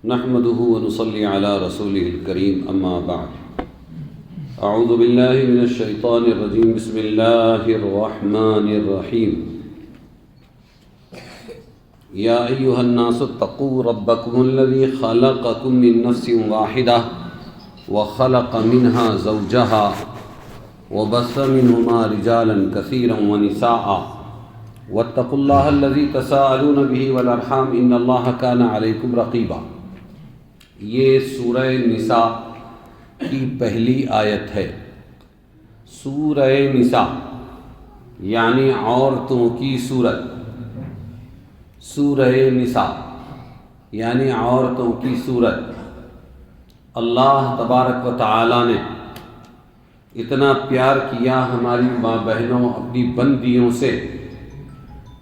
نحمده ونصلي على رسوله الكريم اما بعد اعوذ بالله من الشيطان الرجيم بسم الله الرحمن الرحيم يا ايها الناس اتقوا ربكم الذي خلقكم من نفس واحدة وخلق منها زوجها وبث منهما رجالا كثيرا ونساء واتقوا الله الذي تساءلون به والارحام ان الله كان عليكم رقيبا۔ یہ سورہ نساء کی پہلی آیت ہے۔ سورہ نساء یعنی عورتوں کی سورت، سورہ نساء یعنی عورتوں کی سورت۔ اللہ تبارک و تعالی نے اتنا پیار کیا ہماری ماں بہنوں اپنی بندیوں سے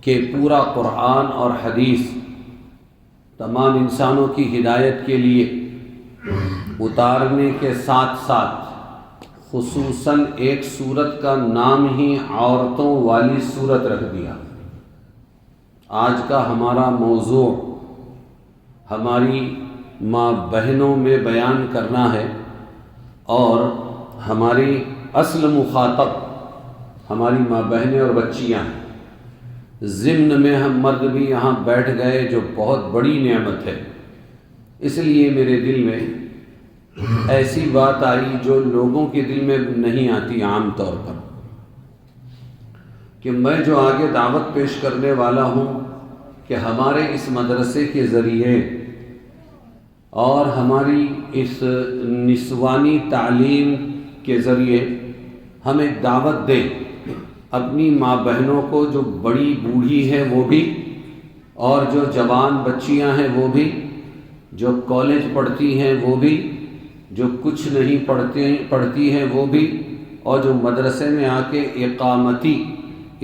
کہ پورا قرآن اور حدیث تمام انسانوں کی ہدایت کے لیے اتارنے کے ساتھ ساتھ خصوصاً ایک سورت کا نام ہی عورتوں والی سورت رکھ دیا۔ آج کا ہمارا موضوع ہماری ماں بہنوں میں بیان کرنا ہے، اور ہماری اصل مخاطب ہماری ماں بہنیں اور بچیاں ہیں۔ ضمن میں ہم مرد بھی یہاں بیٹھ گئے، جو بہت بڑی نعمت ہے۔ اس لیے میرے دل میں ایسی بات آئی جو لوگوں کے دل میں نہیں آتی عام طور پر، کہ میں جو آگے دعوت پیش کرنے والا ہوں کہ ہمارے اس مدرسے کے ذریعے اور ہماری اس نسوانی تعلیم کے ذریعے ہم ایک دعوت دیں اپنی ماں بہنوں کو، جو بڑی بوڑھی ہیں وہ بھی، اور جو جوان بچیاں ہیں وہ بھی، جو کالج پڑھتی ہیں وہ بھی، جو کچھ نہیں پڑھتی ہیں وہ بھی، اور جو مدرسے میں آ کے اقامتی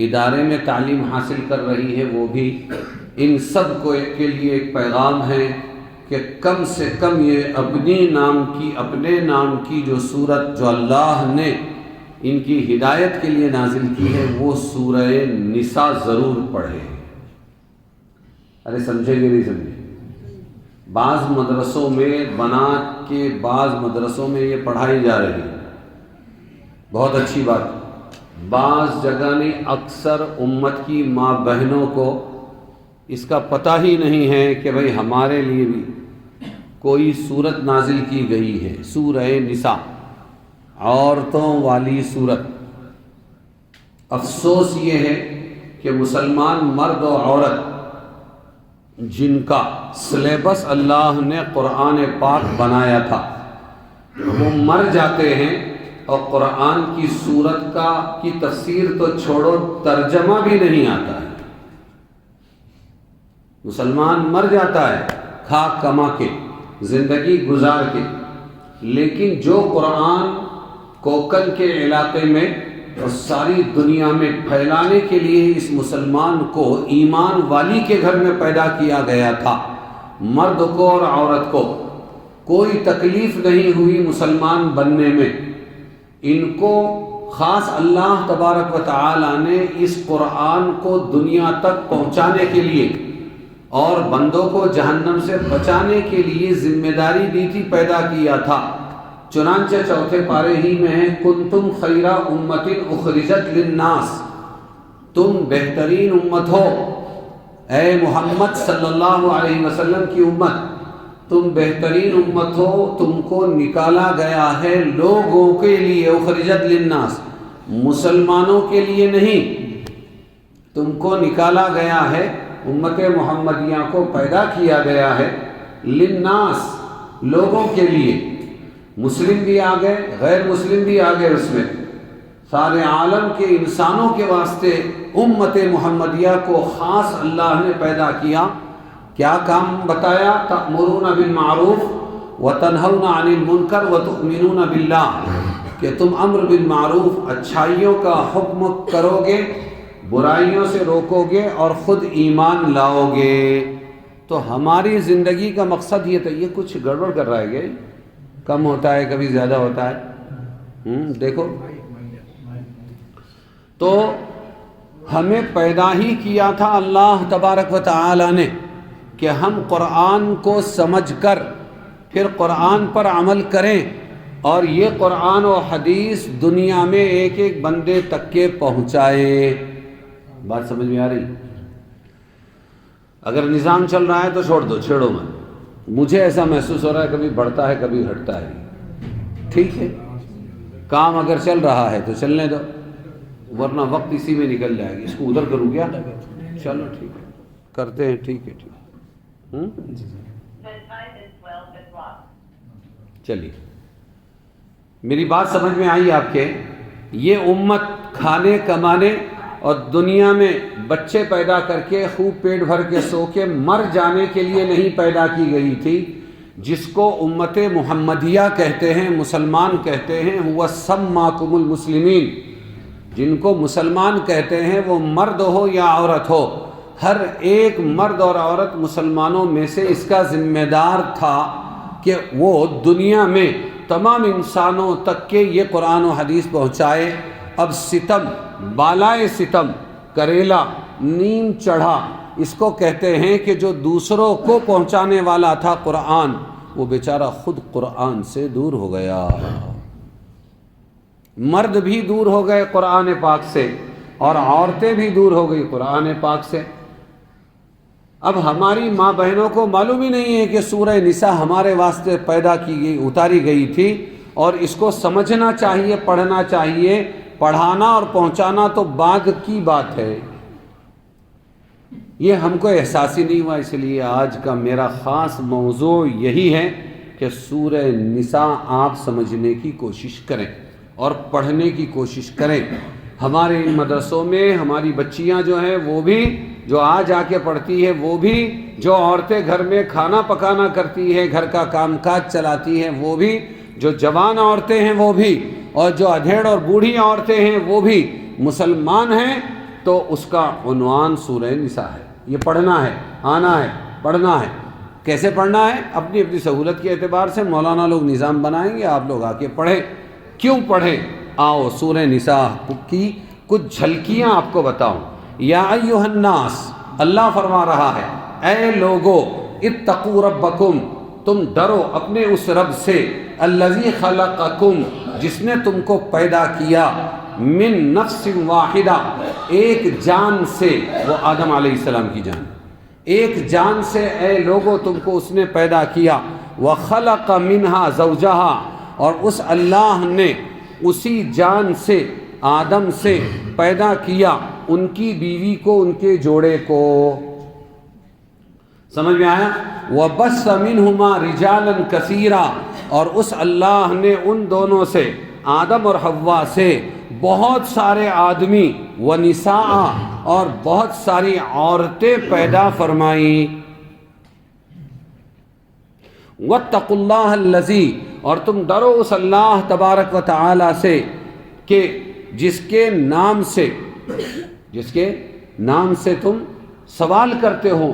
ادارے میں تعلیم حاصل کر رہی ہے وہ بھی۔ ان سب کو کے لیے ایک پیغام ہے کہ کم سے کم یہ اپنے نام کی جو سورت جو اللہ نے ان کی ہدایت کے لیے نازل کی ہے، وہ سورہ نساء ضرور پڑھے۔ ارے سمجھے کہ نہیں سمجھے؟ بعض مدرسوں میں بنات کے بعض مدرسوں میں یہ پڑھائی جا رہی ہے، بہت اچھی بات۔ بعض جگہ نے اکثر امت کی ماں بہنوں کو اس کا پتہ ہی نہیں ہے کہ بھئی ہمارے لیے بھی کوئی سورت نازل کی گئی ہے، سورہ نساء، عورتوں والی سورت۔ افسوس یہ ہے کہ مسلمان مرد و عورت جن کا سلیبس اللہ نے قرآن پاک بنایا تھا، وہ مر جاتے ہیں اور قرآن کی سورت کی تفسیر تو چھوڑو، ترجمہ بھی نہیں آتا ہے۔ مسلمان مر جاتا ہے کھا کما کے، زندگی گزار کے، لیکن جو قرآن کوکن کے علاقے میں اور ساری دنیا میں پھیلانے کے لیے اس مسلمان کو ایمان والی کے گھر میں پیدا کیا گیا تھا، مرد کو اور عورت کو کوئی تکلیف نہیں ہوئی مسلمان بننے میں۔ ان کو خاص اللہ تبارک و تعالی نے اس قرآن کو دنیا تک پہنچانے کے لیے اور بندوں کو جہنم سے بچانے کے لیے ذمہ داری دی تھی، پیدا کیا تھا۔ چنانچہ چوتھے پارے ہی میں ہے، کنتم خیر امت اخرجت للناس، تم بہترین امت ہو، اے محمد صلی اللہ علیہ وسلم کی امت، تم بہترین امت ہو، تم کو نکالا گیا ہے لوگوں کے لیے، اخرجت للناس، مسلمانوں کے لیے نہیں، تم کو نکالا گیا ہے، امت محمدیہ کو پیدا کیا گیا ہے، للناس، لوگوں کے لیے۔ مسلم بھی آ گئے، غیر مسلم بھی آ گئے، اس میں سارے عالم کے انسانوں کے واسطے امت محمدیہ کو خاص اللہ نے پیدا کیا۔ کیا کام بتایا؟ تأمرون بالمعروف وتنہون عن المنکر وتؤمنون باللہ، کہ تم امر بالمعروف، اچھائیوں کا حکم کرو گے، برائیوں سے روکو گے اور خود ایمان لاؤ گے۔ تو ہماری زندگی کا مقصد یہ تھا۔ یہ کچھ گڑبڑ کر رہا ہے کہ کم ہوتا ہے، کبھی زیادہ ہوتا ہے، دیکھو۔ تو ہمیں پیدا ہی کیا تھا اللہ تبارک و تعالی نے کہ ہم قرآن کو سمجھ کر پھر قرآن پر عمل کریں اور یہ قرآن و حدیث دنیا میں ایک ایک بندے تک کے پہنچائے۔ بات سمجھ میں آ رہی؟ اگر نظام چل رہا ہے تو چھوڑ دو، چھیڑو مت۔ مجھے ایسا محسوس ہو رہا ہے کبھی بڑھتا ہے کبھی ہٹتا ہے، ٹھیک ہے، کام اگر چل رہا ہے تو چلنے دو، ورنہ وقت اسی میں نکل جائے گی۔ اس کو ادھر کروں کیا؟ چلو ٹھیک ہے، کرتے ہیں، ٹھیک ہے، ٹھیک ہے، چلیے۔ میری بات سمجھ میں آئی آپ کے؟ یہ امت کھانے کمانے اور دنیا میں بچے پیدا کر کے خوب پیٹ بھر کے سو کے مر جانے کے لیے نہیں پیدا کی گئی تھی۔ جس کو امت محمدیہ کہتے ہیں، مسلمان کہتے ہیں، ہوا سماکم المسلمین، جن کو مسلمان کہتے ہیں، وہ مرد ہو یا عورت ہو، ہر ایک مرد اور عورت مسلمانوں میں سے اس کا ذمہ دار تھا کہ وہ دنیا میں تمام انسانوں تک کے یہ قرآن و حدیث پہنچائے۔ اب ستم، بالائے ستم، کریلا نیم چڑھا، اس کو کہتے ہیں کہ جو دوسروں کو پہنچانے والا تھا قرآن، وہ بیچارہ خود قرآن سے دور ہو گیا۔ مرد بھی دور ہو گئے قرآن پاک سے اور عورتیں بھی دور ہو گئی قرآن پاک سے۔ اب ہماری ماں بہنوں کو معلوم ہی نہیں ہے کہ سورہ نساء ہمارے واسطے پیدا کی گئی، اتاری گئی تھی، اور اس کو سمجھنا چاہیے، پڑھنا چاہیے۔ پڑھانا اور پہنچانا تو بعد کی بات ہے، یہ ہم کو احساس ہی نہیں ہوا۔ اس لیے آج کا میرا خاص موضوع یہی ہے کہ سورہ نساء آپ سمجھنے کی کوشش کریں اور پڑھنے کی کوشش کریں۔ ہمارے ان مدرسوں میں ہماری بچیاں جو ہیں وہ بھی، جو آ کے پڑھتی ہے، وہ بھی، جو عورتیں گھر میں کھانا پکانا کرتی ہے، گھر کا کام کاج چلاتی ہیں، وہ بھی، جو جوان عورتیں ہیں وہ بھی، اور جو ادھیڑ اور بوڑھی عورتیں ہیں وہ بھی مسلمان ہیں، تو اس کا عنوان سورہ نساء ہے۔ یہ پڑھنا ہے، آنا ہے، پڑھنا ہے۔ کیسے پڑھنا ہے؟ اپنی اپنی سہولت کے اعتبار سے مولانا لوگ نظام بنائیں گے، آپ لوگ آ کے پڑھیں۔ کیوں پڑھیں؟ آؤ سورہ نساء کی کچھ جھلکیاں آپ کو بتاؤں۔ یا ایھا الناس، اللہ فرما رہا ہے، اے لوگو، اتقوا ربکم، تم ڈرو اپنے اس رب سے، الذی خلقکم، جس نے تم کو پیدا کیا، من نفس واحدہ، ایک جان سے، وہ آدم علیہ السلام کی جان، ایک جان سے اے لوگو تم کو اس نے پیدا کیا، وخلق منہا زوجہا، اور اس اللہ نے اسی جان سے، آدم سے پیدا کیا ان کی بیوی کو، ان کے جوڑے کو۔ سمجھ میں آیا؟ وَبَثَّ مِنْهُمَا رِجَالًا كَثِيرًا، اور اس اللہ نے ان دونوں سے، آدم اور حوا سے، بہت سارے آدمی، وَنِسَاءً، اور بہت ساری عورتیں پیدا فرمائیں۔ وَاتَّقُوا اللَّهَ الَّذِي، اور تم ڈرو اس اللہ تبارک و تعالی سے کہ جس کے نام سے تم سوال کرتے ہو،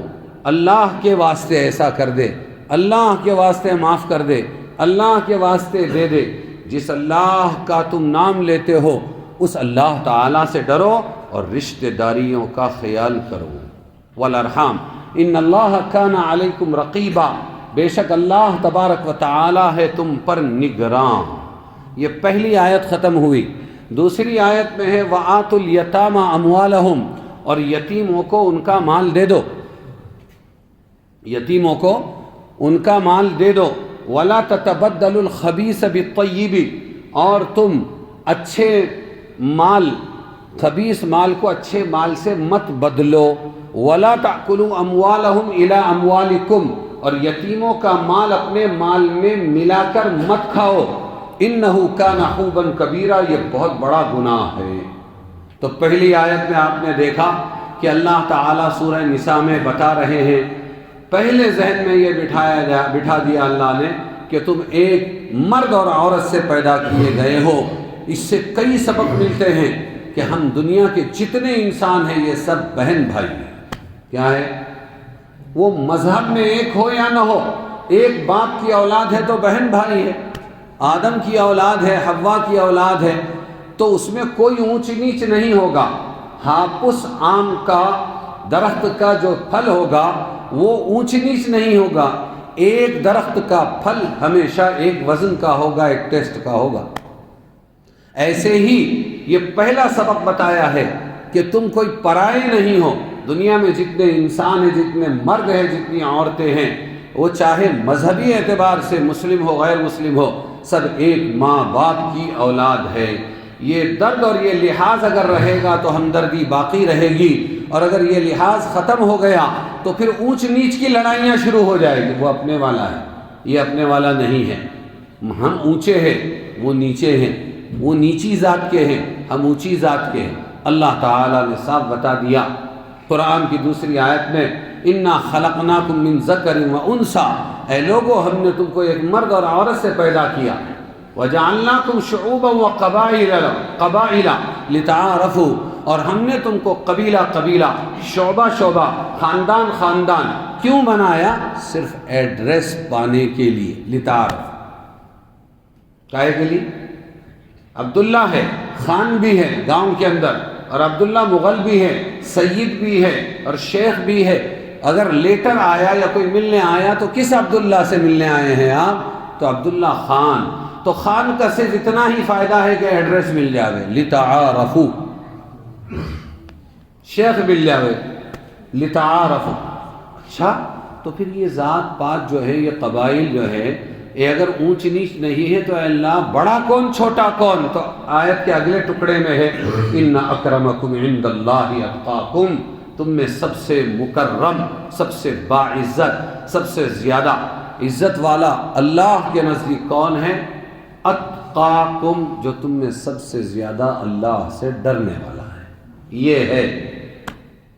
اللہ کے واسطے ایسا کر دے، اللہ کے واسطے معاف کر دے، اللہ کے واسطے دے دے۔ جس اللہ کا تم نام لیتے ہو اس اللہ تعالیٰ سے ڈرو اور رشتہ داریوں کا خیال کرو۔ والارحام ان اللہ کان علیکم رقیبا، بے شک اللہ تبارک و تعالی ہے تم پر نگراں۔ یہ پہلی آیت ختم ہوئی۔ دوسری آیت میں ہے وآتوا الیتامی اموالہم، اور یتیموں کو ان کا مال دے دو، یتیموں کو ان کا مال دے دو۔ ولا تتبدلوا الخبیث بالطیب، اور تم اچھے مال، خبیث مال کو اچھے مال سے مت بدلو۔ ولا تأکلوا اموالہم الی اموالکم، اور یتیموں کا مال اپنے مال میں ملا کر مت کھاؤ۔ انہ کان حوبا کبیرا، یہ بہت بڑا گناہ ہے۔ تو پہلی آیت میں آپ نے دیکھا کہ اللہ تعالیٰ سورہ نساء میں بتا رہے ہیں، پہلے ذہن میں یہ بٹھا دیا اللہ نے کہ تم ایک مرد اور عورت سے پیدا کیے گئے ہو۔ اس سے کئی سبق ملتے ہیں کہ ہم دنیا کے جتنے انسان ہیں یہ سب بہن بھائی ہیں۔ کیا ہے؟ وہ مذہب میں ایک ہو یا نہ ہو، ایک باپ کی اولاد ہے تو بہن بھائی ہے۔ آدم کی اولاد ہے، حوا کی اولاد ہے، تو اس میں کوئی اونچ نیچ نہیں ہوگا۔ ہاپس آم کا درخت کا جو پھل ہوگا وہ اونچ نیچ نہیں ہوگا، ایک درخت کا پھل ہمیشہ ایک وزن کا ہوگا، ایک ٹیسٹ کا ہوگا۔ ایسے ہی یہ پہلا سبق بتایا ہے کہ تم کوئی پرائے نہیں ہو۔ دنیا میں جتنے انسان ہیں، جتنے مرد ہیں، جتنی عورتیں ہیں، وہ چاہے مذہبی اعتبار سے مسلم ہو غیر مسلم ہو، سب ایک ماں باپ کی اولاد ہے۔ یہ درد اور یہ لحاظ اگر رہے گا تو ہمدردی باقی رہے گی، اور اگر یہ لحاظ ختم ہو گیا تو پھر اونچ نیچ کی لڑائیاں شروع ہو جائے گی۔ وہ اپنے والا ہے، یہ اپنے والا نہیں ہے، ہم اونچے ہیں وہ نیچے ہیں، وہ نیچی ذات کے ہیں ہم اونچی ذات کے ہیں۔ اللہ تعالیٰ نے صاف بتا دیا قرآن کی دوسری آیت میں، انا خلقناکم من ذکر و انثی، اے لوگو ہم نے تم کو ایک مرد اور عورت سے پیدا کیا، وجعلناکم شعوبا وقبائل لتعارفوا، اور ہم نے تم کو قبیلہ قبیلہ، شعبہ شعبہ، خاندان خاندان کیوں بنایا؟ صرف ایڈریس پانے کے لیے، لتعارف، کائے کے لیے؟ عبداللہ ہے، خان بھی ہے گاؤں کے اندر، اور عبداللہ مغل بھی ہے، سید بھی ہے اور شیخ بھی ہے۔ اگر لیٹر آیا یا کوئی ملنے آیا تو کس عبداللہ سے ملنے آئے ہیں آپ؟ تو عبداللہ خان۔ تو خان کا صرف اتنا ہی فائدہ ہے کہ ایڈریس مل جاوے، لتعارفوا، شیخ مل جاوے، لتعارفوا۔ اچھا، تو پھر یہ ذات پات جو ہے، یہ قبائل جو ہے، یہ اگر اونچ نیچ نہیں ہے تو اے اللہ بڑا کون چھوٹا کون؟ تو آیت کے اگلے ٹکڑے میں ہے، ان اکرمکم عند اللہ اتقاکم، تم میں سب سے مکرم، سب سے باعزت، سب سے زیادہ عزت والا اللہ کے نزدیک کون ہے؟ اتقاکم، جو تم میں سب سے زیادہ اللہ سے ڈرنے والا ہے۔ یہ ہے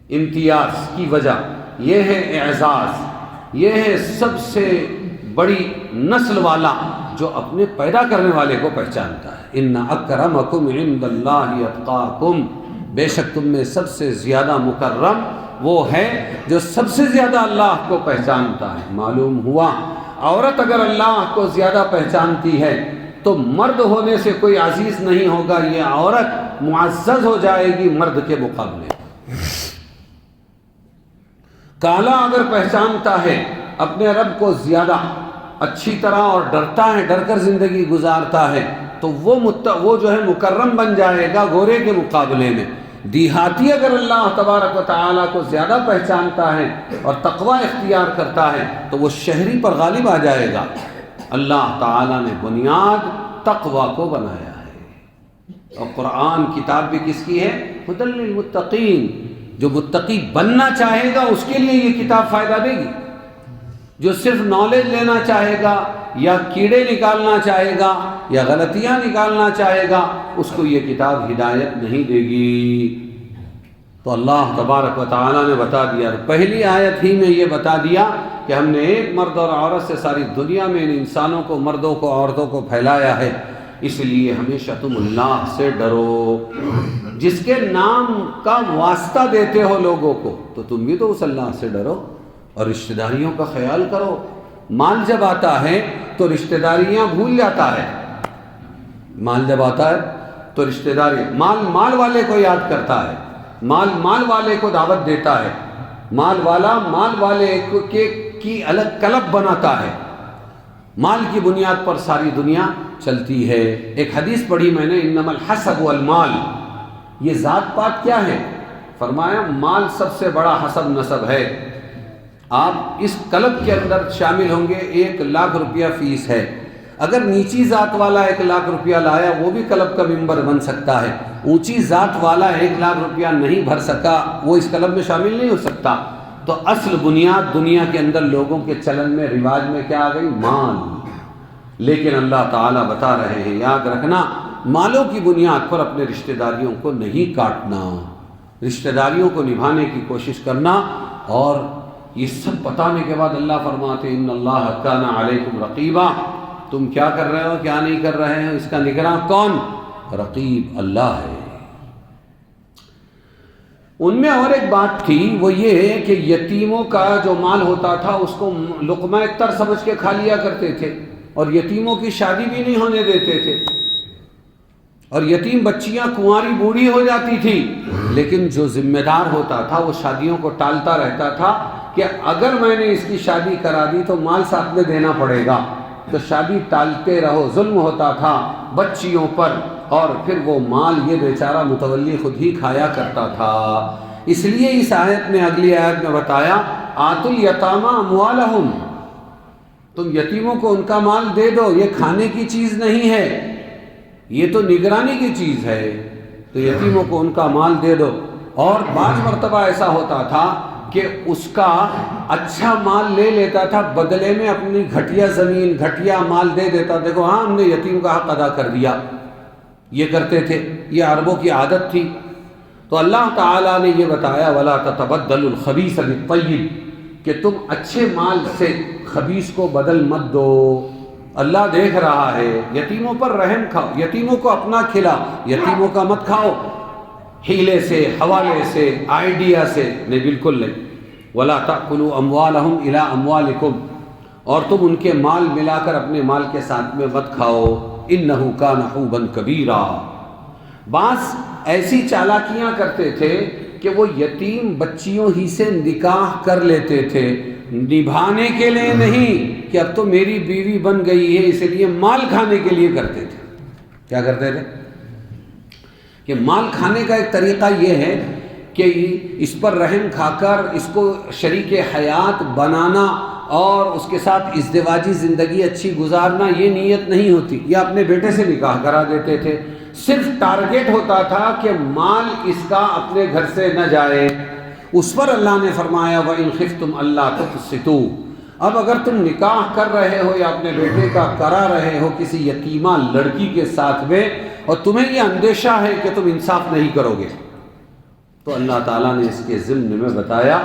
امتیاز کی وجہ، یہ ہے اعزاز، یہ ہے سب سے بڑی نسل والا جو اپنے پیدا کرنے والے کو پہچانتا ہے۔ ان اکرمکم عند اللہ اتقاکم، بے شک تم میں سب سے زیادہ مکرم وہ ہے جو سب سے زیادہ اللہ کو پہچانتا ہے۔ معلوم ہوا عورت اگر اللہ کو زیادہ پہچانتی ہے تو مرد ہونے سے کوئی عزیز نہیں ہوگا، یہ عورت معزز ہو جائے گی مرد کے مقابلے۔ کالا اگر پہچانتا ہے اپنے رب کو زیادہ اچھی طرح اور ڈرتا ہے، ڈر کر زندگی گزارتا ہے، تو وہ جو ہے مکرم بن جائے گا گورے کے مقابلے میں۔ دیہاتی اگر اللہ تبارک و تعالیٰ کو زیادہ پہچانتا ہے اور تقوی اختیار کرتا ہے تو وہ شہری پر غالب آ جائے گا۔ اللہ تعالیٰ نے بنیاد تقوی کو بنایا ہے، اور قرآن کتاب بھی کس کی ہے؟ ھدی للمتقین۔ جو متقی بننا چاہے گا اس کے لیے یہ کتاب فائدہ دے گی، جو صرف نالج لینا چاہے گا یا کیڑے نکالنا چاہے گا یا غلطیاں نکالنا چاہے گا اس کو یہ کتاب ہدایت نہیں دے گی۔ تو اللہ تبارک و تعالیٰ نے بتا دیا، پہلی آیت ہی میں یہ بتا دیا کہ ہم نے ایک مرد اور عورت سے ساری دنیا میں ان انسانوں کو، مردوں کو، عورتوں کو پھیلایا ہے، اس لیے ہمیشہ تم اللہ سے ڈرو۔ جس کے نام کا واسطہ دیتے ہو لوگوں کو تو تم بھی تو اس اللہ سے ڈرو، اور رشتہ داریوں کا خیال کرو۔ مال جب آتا ہے تو رشتہ داریاں بھول جاتا ہے، مال جب آتا ہے تو رشتہ داری، مال والے کو یاد کرتا ہے، مال والے کو دعوت دیتا ہے، مال والے کی الگ کلب بناتا ہے، مال کی بنیاد پر ساری دنیا چلتی ہے۔ ایک حدیث پڑھی میں نے، انما الحسب والمال، یہ ذات پات کیا ہے؟ فرمایا مال سب سے بڑا حسب نسب ہے۔ آپ اس کلب کے اندر شامل ہوں گے، 1,00,000 روپیہ فیس ہے، اگر نیچی ذات والا 1,00,000 روپیہ لایا وہ بھی کلب کا ممبر بن سکتا ہے، اونچی ذات والا 1,00,000 روپیہ نہیں بھر سکا وہ اس کلب میں شامل نہیں ہو سکتا۔ تو اصل بنیاد دنیا کے اندر لوگوں کے چلن میں، رواج میں کیا آ گئی؟ مال۔ لیکن اللہ تعالیٰ بتا رہے ہیں یاد رکھنا، مالوں کی بنیاد پر اپنے رشتہ داریوں کو نہیں کاٹنا، رشتہ داریوں کو نبھانے کی کوشش کرنا۔ اور یہ سب بتانے کے بعد اللہ فرماتے ان اللہ کان علیکم رقیبا، تم کیا کر رہے ہو، کیا نہیں کر رہے ہو، اس کا نگراں کون؟ رقیب اللہ ہے۔ ان میں اور ایک بات تھی، وہ یہ ہے کہ یتیموں کا جو مال ہوتا تھا اس کو لقمہ تر سمجھ کے کھا لیا کرتے تھے، اور یتیموں کی شادی بھی نہیں ہونے دیتے تھے، اور یتیم بچیاں کنواری بوڑھی ہو جاتی تھی، لیکن جو ذمہ دار ہوتا تھا وہ شادیوں کو ٹالتا رہتا تھا کہ اگر میں نے اس کی شادی کرا دی تو مال ساتھ میں دینا پڑے گا، تو شادی ٹالتے رہو، ظلم ہوتا تھا بچیوں پر، اور پھر وہ مال یہ بیچارہ متولی خود ہی کھایا کرتا تھا۔ اس لیے اس آیت میں، اگلی آیت میں بتایا آتوا الیتامی اموالہم، تم یتیموں کو ان کا مال دے دو، یہ کھانے کی چیز نہیں ہے، یہ تو نگرانی کی چیز ہے، تو یتیموں کو ان کا مال دے دو۔ اور بعض مرتبہ ایسا ہوتا تھا کہ اس کا اچھا مال لے لیتا تھا، بدلے میں اپنی گھٹیا زمین، گھٹیا مال دے دیتا، دیکھو ہاں ہم نے یتیم کا حق ادا کر دیا۔ یہ کرتے تھے، یہ عربوں کی عادت تھی۔ تو اللہ تعالیٰ نے یہ بتایا وَلَا تَتَبَدَّلُوا الْخَبِيثَ بِالطَّيِّبِ، کہ تم اچھے مال سے خبیث کو بدل مت دو۔ اللہ دیکھ رہا ہے، یتیموں پر رحم کھاؤ، یتیموں کو اپنا کھلا، یتیموں کا مت کھاؤ ہیلے سے، حوالے سے، آئیڈیا سے، نہیں، بالکل نہیں۔ وَلَا تَأْكُلُوا أَمْوَالَهُمْ إِلَىٰ أَمْوَالِكُمْ، اور تم ان کے مال ملا کر اپنے مال کے ساتھ میں مت کھاؤ، إِنَّهُ كَانَ حُوبًا كَبِيرًا۔ بعض ایسی چالاکیاں کرتے تھے کہ وہ یتیم بچیوں ہی سے نکاح کر لیتے تھے، نبھانے کے لیے نہیں کہ اب تو میری بیوی بن گئی ہے، اس لیے مال کھانے کے لیے کرتے تھے۔ کیا کرتے تھے کہ مال کھانے کا ایک طریقہ یہ ہے کہ اس پر رحم کھا کر اس کو شریک حیات بنانا اور اس کے ساتھ ازدواجی زندگی اچھی گزارنا، یہ نیت نہیں ہوتی، یا اپنے بیٹے سے نکاح کرا دیتے تھے، صرف ٹارگیٹ ہوتا تھا کہ مال اس کا اپنے گھر سے نہ جائے۔ اس پر اللہ نے فرمایا وَإِنْ خِفْتُمْ أَلَّا تُقْسِطُوا، اب اگر تم نکاح کر رہے ہو یا اپنے بیٹے کا کرا رہے ہو کسی یتیمہ لڑکی کے ساتھ میں، اور تمہیں یہ اندیشہ ہے کہ تم انصاف نہیں کرو گے، تو اللہ تعالیٰ نے اس کے ضمن میں بتایا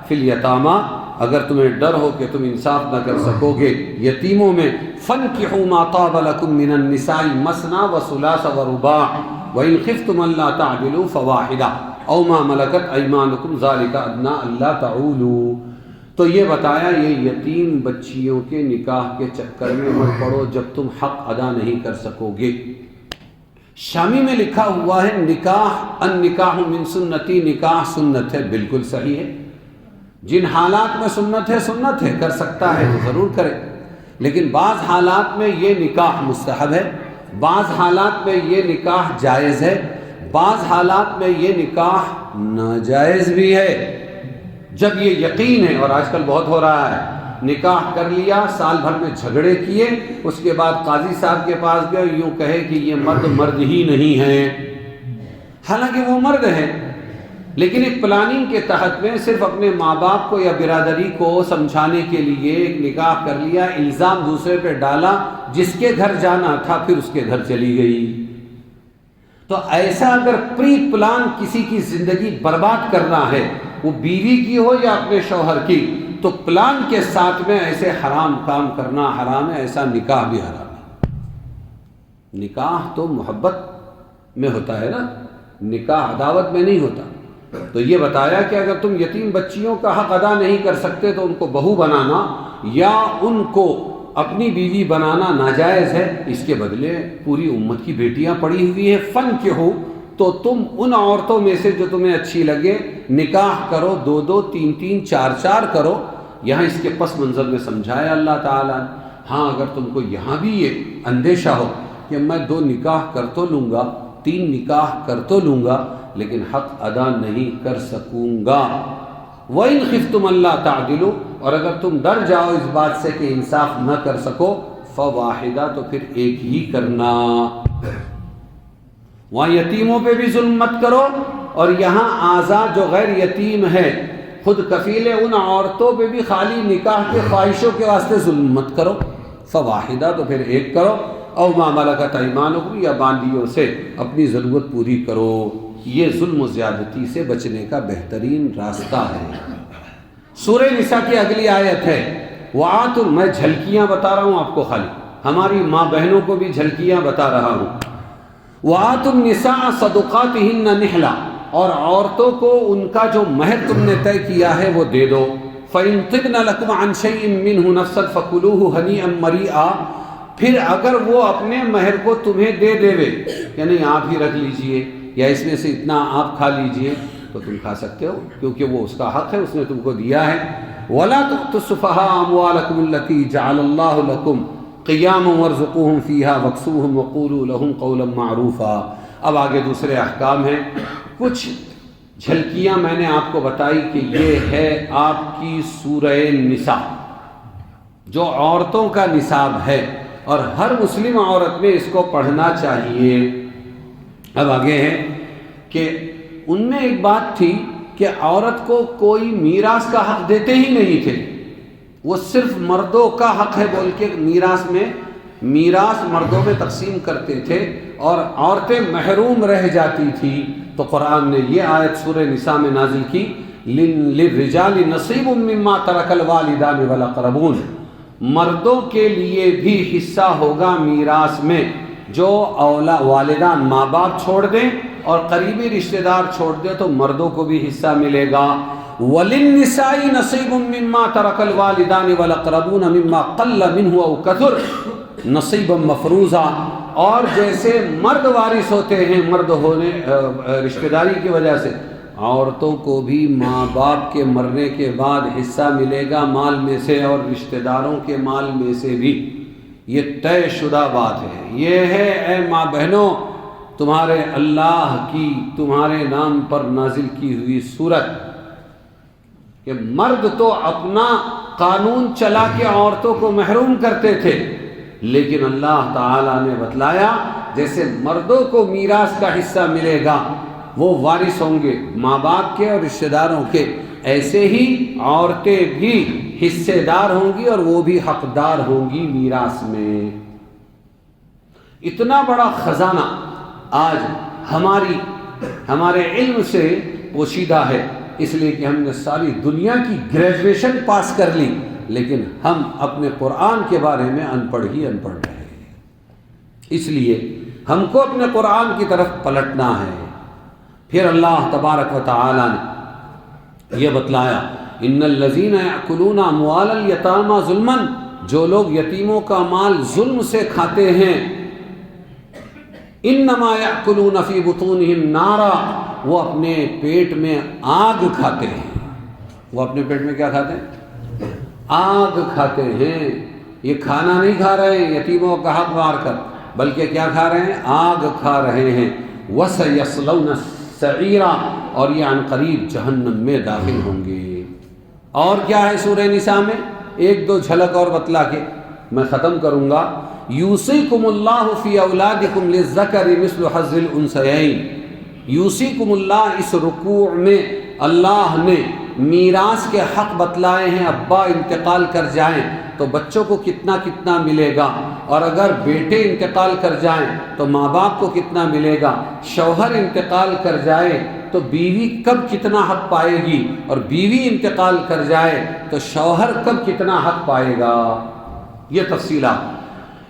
فی الیتامی، اگر تمہیں ڈر ہو کہ تم انصاف نہ کر سکو گے یتیموں میں، فَانْكِحُوا مَا طَابَ لَكُم مِّنَ النِّسَاءِ مَثْنَىٰ وَثُلَاثَ وَرُبَاعَ وَإِنْ خِفْتُمْ أَلَّا تَعْدِلُوا فَوَاحِدَةً أَوْ مَا مَلَكَتْ أَيْمَانُكُمْ ذَلِكَ أَدْنَىٰ أَلَّا تَعُولُوا۔ تو یہ بتایا یہ یتیم بچیوں کے نکاح کے چکر میں مت پڑو جب تم حق ادا نہیں کر سکو گے۔ شامی میں لکھا ہوا ہے نکاح النکاح من سنتی، نکاح سنت ہے، بالکل صحیح ہے، جن حالات میں سنت ہے کر سکتا ہے تو ضرور کرے، لیکن بعض حالات میں یہ نکاح مستحب ہے، بعض حالات میں یہ نکاح جائز ہے، بعض حالات میں یہ نکاح ناجائز بھی ہے۔ جب یہ یقین ہے، اور آج کل بہت ہو رہا ہے، نکاح کر لیا، سال بھر میں جھگڑے کیے، اس کے بعد قاضی صاحب کے پاس گئے، یوں کہے کہ یہ مرد ہی نہیں ہے، حالانکہ وہ مرد ہے، لیکن ایک پلاننگ کے تحت میں صرف اپنے ماں باپ کو یا برادری کو سمجھانے کے لیے ایک نکاح کر لیا، الزام دوسرے پہ ڈالا، جس کے گھر جانا تھا پھر اس کے گھر چلی گئی۔ تو ایسا اگر پری پلان کسی کی زندگی برباد کرنا ہے، وہ بیوی کی ہو یا اپنے شوہر کی، تو پلان کے ساتھ میں ایسے حرام کام کرنا حرام ہے، ایسا نکاح بھی حرام ہے۔ نکاح تو محبت میں ہوتا ہے نا، نکاح عداوت میں نہیں ہوتا۔ تو یہ بتایا کہ اگر تم یتیم بچیوں کا حق ادا نہیں کر سکتے تو ان کو بہو بنانا یا ان کو اپنی بیوی بنانا ناجائز ہے، اس کے بدلے پوری امت کی بیٹیاں پڑی ہوئی ہیں، فن کے ہو تو تم ان عورتوں میں سے جو تمہیں اچھی لگے نکاح کرو، 2 3 3 4 کرو۔ یہاں اس کے پس منظر میں سمجھایا اللہ تعالیٰ نے۔ ہاں اگر تم کو یہاں بھی یہ اندیشہ ہو کہ میں 2 نکاح کر تو لوں گا، 3 نکاح کر تو لوں گا، لیکن حق ادا نہیں کر سکوں گا، وَإِنْ خِفْتُمْ أَلَّا تَعْدِلُوا، اور اگر تم ڈر جاؤ اس بات سے کہ انصاف نہ کر سکو، فواحدہ، تو پھر ایک ہی کرنا۔ وہاں یتیموں پہ بھی ظلم مت کرو، اور یہاں آزاد جو غیر یتیم ہے خود کفیل ان عورتوں پہ بھی خالی نکاح کے خواہشوں کے واسطے ظلم مت کرو، فواحدہ، تو پھر ایک کرو، او ما ملکت ایمانکم، یا باندیوں سے اپنی ضرورت پوری کرو۔ یہ ظلم و زیادتی سے بچنے کا بہترین راستہ ہے۔ سورہ نساء کی اگلی آیت ہے وَآتُوا، میں جھلکیاں بتا رہا ہوں آپ کو، خالی ہماری ماں بہنوں کو بھی جھلکیاں بتا رہا ہوں۔ وَآتُوا النِّسَاءَ صَدُقَاتِهِنَّ نِحْلًا، اور عورتوں کو ان کا جو مہر تم نے طے کیا ہے وہ دے دو۔ فَإِن طِبْنَ لَكُمْ عَنْ شَيْءٍ مِّنْهُ نَفْسًا فَكُلُوهُ هَنِيئًا مَرِيئًا، پھر اگر وہ اپنے مہر کو تمہیں دے دیوے کہ نہیں آپ ہی رکھ لیجئے یا اس میں سے اتنا آپ کھا لیجئے تو تم کھا سکتے ہو، کیونکہ وہ اس کا حق ہے، اس نے تم کو دیا ہے۔ وَلَا تُؤْتُوا السُّفَهَاءَ أَمْوَالَكُمُ الَّتِي جَعَلَ اللَّهُ لَكُمْ قِيَامًا وَارْزُقُوهُمْ فِيهَا وَاكْسُوهُمْ وَقُولُوا لَهُمْ قَوْلًا مَّعْرُوفًا۔ اب آگے دوسرے احکام ہیں، کچھ جھلکیاں میں نے آپ کو بتائی کہ یہ ہے آپ کی سورہ نساء جو عورتوں کا نصاب ہے اور ہر مسلم عورت میں اس کو پڑھنا چاہیے۔ اب آگے ہے کہ ان میں ایک بات تھی کہ عورت کو کوئی میراث کا حق دیتے ہی نہیں تھے، وہ صرف مردوں کا حق ہے بول کے میراث مردوں میں تقسیم کرتے تھے اور عورتیں محروم رہ جاتی تھی۔ تو قرآن نے یہ آیت سورہ نساء میں نازل کی، لِلرِّجَالِ نَصِيبٌ مِّمَّا تَرَكَ الْوَالِدَانِ وَالْأَقْرَبُونَ، مردوں کے لیے بھی حصہ ہوگا میراث میں جو والدان ماں باپ چھوڑ دیں اور قریبی رشتہ دار چھوڑ دیں تو مردوں کو بھی حصہ ملے گا۔ وَلِلنِّسَاءِ نَصِيبٌ مِّمَّا تَرَكَ الْوَالِدَانِ وَالْأَقْرَبُونَ مِمَّا قَلَّ مِنْهُ أَوْ كَثُرَ نَصِيبًا مَفْرُوضًا، اور جیسے مرد وارث ہوتے ہیں مرد ہونے رشتہ داری کی وجہ سے، عورتوں کو بھی ماں باپ کے مرنے کے بعد حصہ ملے گا مال میں سے اور رشتہ داروں کے مال میں سے بھی۔ یہ طے شدہ بات ہے۔ یہ ہے اے ماں بہنوں تمہارے اللہ کی تمہارے نام پر نازل کی ہوئی سورت کہ مرد تو اپنا قانون چلا کے عورتوں کو محروم کرتے تھے، لیکن اللہ تعالیٰ نے بتلایا جیسے مردوں کو میراث کا حصہ ملے گا وہ وارث ہوں گے ماں باپ کے اور رشتہ داروں کے، ایسے ہی عورتیں بھی حصے دار ہوں گی اور وہ بھی حقدار ہوں گی میراث میں۔ اتنا بڑا خزانہ آج ہمارے علم سے پوشیدہ ہے، اس لیے کہ ہم نے ساری دنیا کی گریجویشن پاس کر لی لیکن ہم اپنے قرآن کے بارے میں ان پڑھ رہے ہیں۔ اس لیے ہم کو اپنے قرآن کی طرف پلٹنا ہے۔ پھر اللہ تبارک و تعالی نے یہ بتلایا، ان الذین یأکلون اموال الیتامی ظلما، جو لوگ یتیموں کا مال ظلم سے کھاتے ہیں، انما یأکلون فی بطونہم نارا، وہ اپنے پیٹ میں آگ کھاتے ہیں۔ وہ اپنے پیٹ میں کیا کھاتے ہیں؟ آگ کھاتے ہیں۔ یہ کھانا نہیں کھا رہے ہیں یتیموں کا حق مار کر، بلکہ کیا کھا رہے ہیں؟ آگ کھا رہے ہیں۔ وَسَيَصْلَوْنَ سعیرا، اور یہ عن قریب جہنم میں داخل ہوں گے۔ اور کیا ہے سورہ نساء میں؟ ایک دو جھلک اور بتلا کے میں ختم کروں گا۔ یوصیکم اللہ فی اولادکم للذکر مثل حظ الانثیین، یوصیکم اللہ، اس رکوع میں اللہ نے میراث کے حق بتلائے ہیں۔ ابا انتقال کر جائیں تو بچوں کو کتنا کتنا ملے گا، اور اگر بیٹے انتقال کر جائیں تو ماں باپ کو کتنا ملے گا، شوہر انتقال کر جائے تو بیوی کب کتنا حق پائے گی، اور بیوی انتقال کر جائے تو شوہر کب کتنا حق پائے گا۔ یہ تفصیلات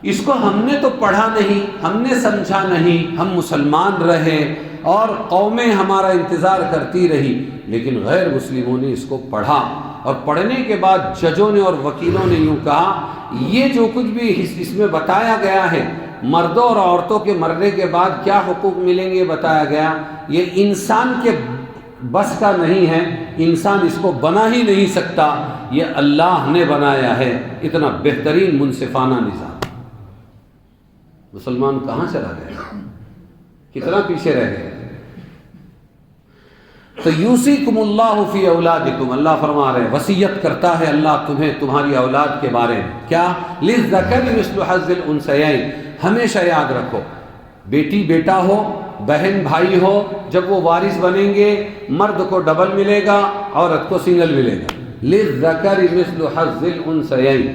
اس کو ہم نے تو پڑھا نہیں، ہم نے سمجھا نہیں، ہم مسلمان رہے اور قومیں ہمارا انتظار کرتی رہی، لیکن غیر مسلموں نے اس کو پڑھا، اور پڑھنے کے بعد ججوں نے اور وکیلوں نے یوں کہا یہ جو کچھ بھی اس میں بتایا گیا ہے مردوں اور عورتوں کے مرنے کے بعد کیا حقوق ملیں گے بتایا گیا، یہ انسان کے بس کا نہیں ہے، انسان اس کو بنا ہی نہیں سکتا، یہ اللہ نے بنایا ہے۔ اتنا بہترین منصفانہ نظام مسلمان کہاں چلا گیا، کتنا پیچھے رہ گئے۔ تو یوصیکم اللہ فی اولادکم، اللہ فرما رہے ہیں وصیت کرتا ہے اللہ تمہیں تمہاری اولاد کے بارے میں، کیا؟ للذکر مثل حظ الانثیین، ہمیشہ یاد رکھو بیٹی بیٹا ہو بہن بھائی ہو، جب وہ وارث بنیں گے مرد کو ڈبل ملے گا عورت کو سنگل ملے گا۔ للذکر مثل حظ الانثیین،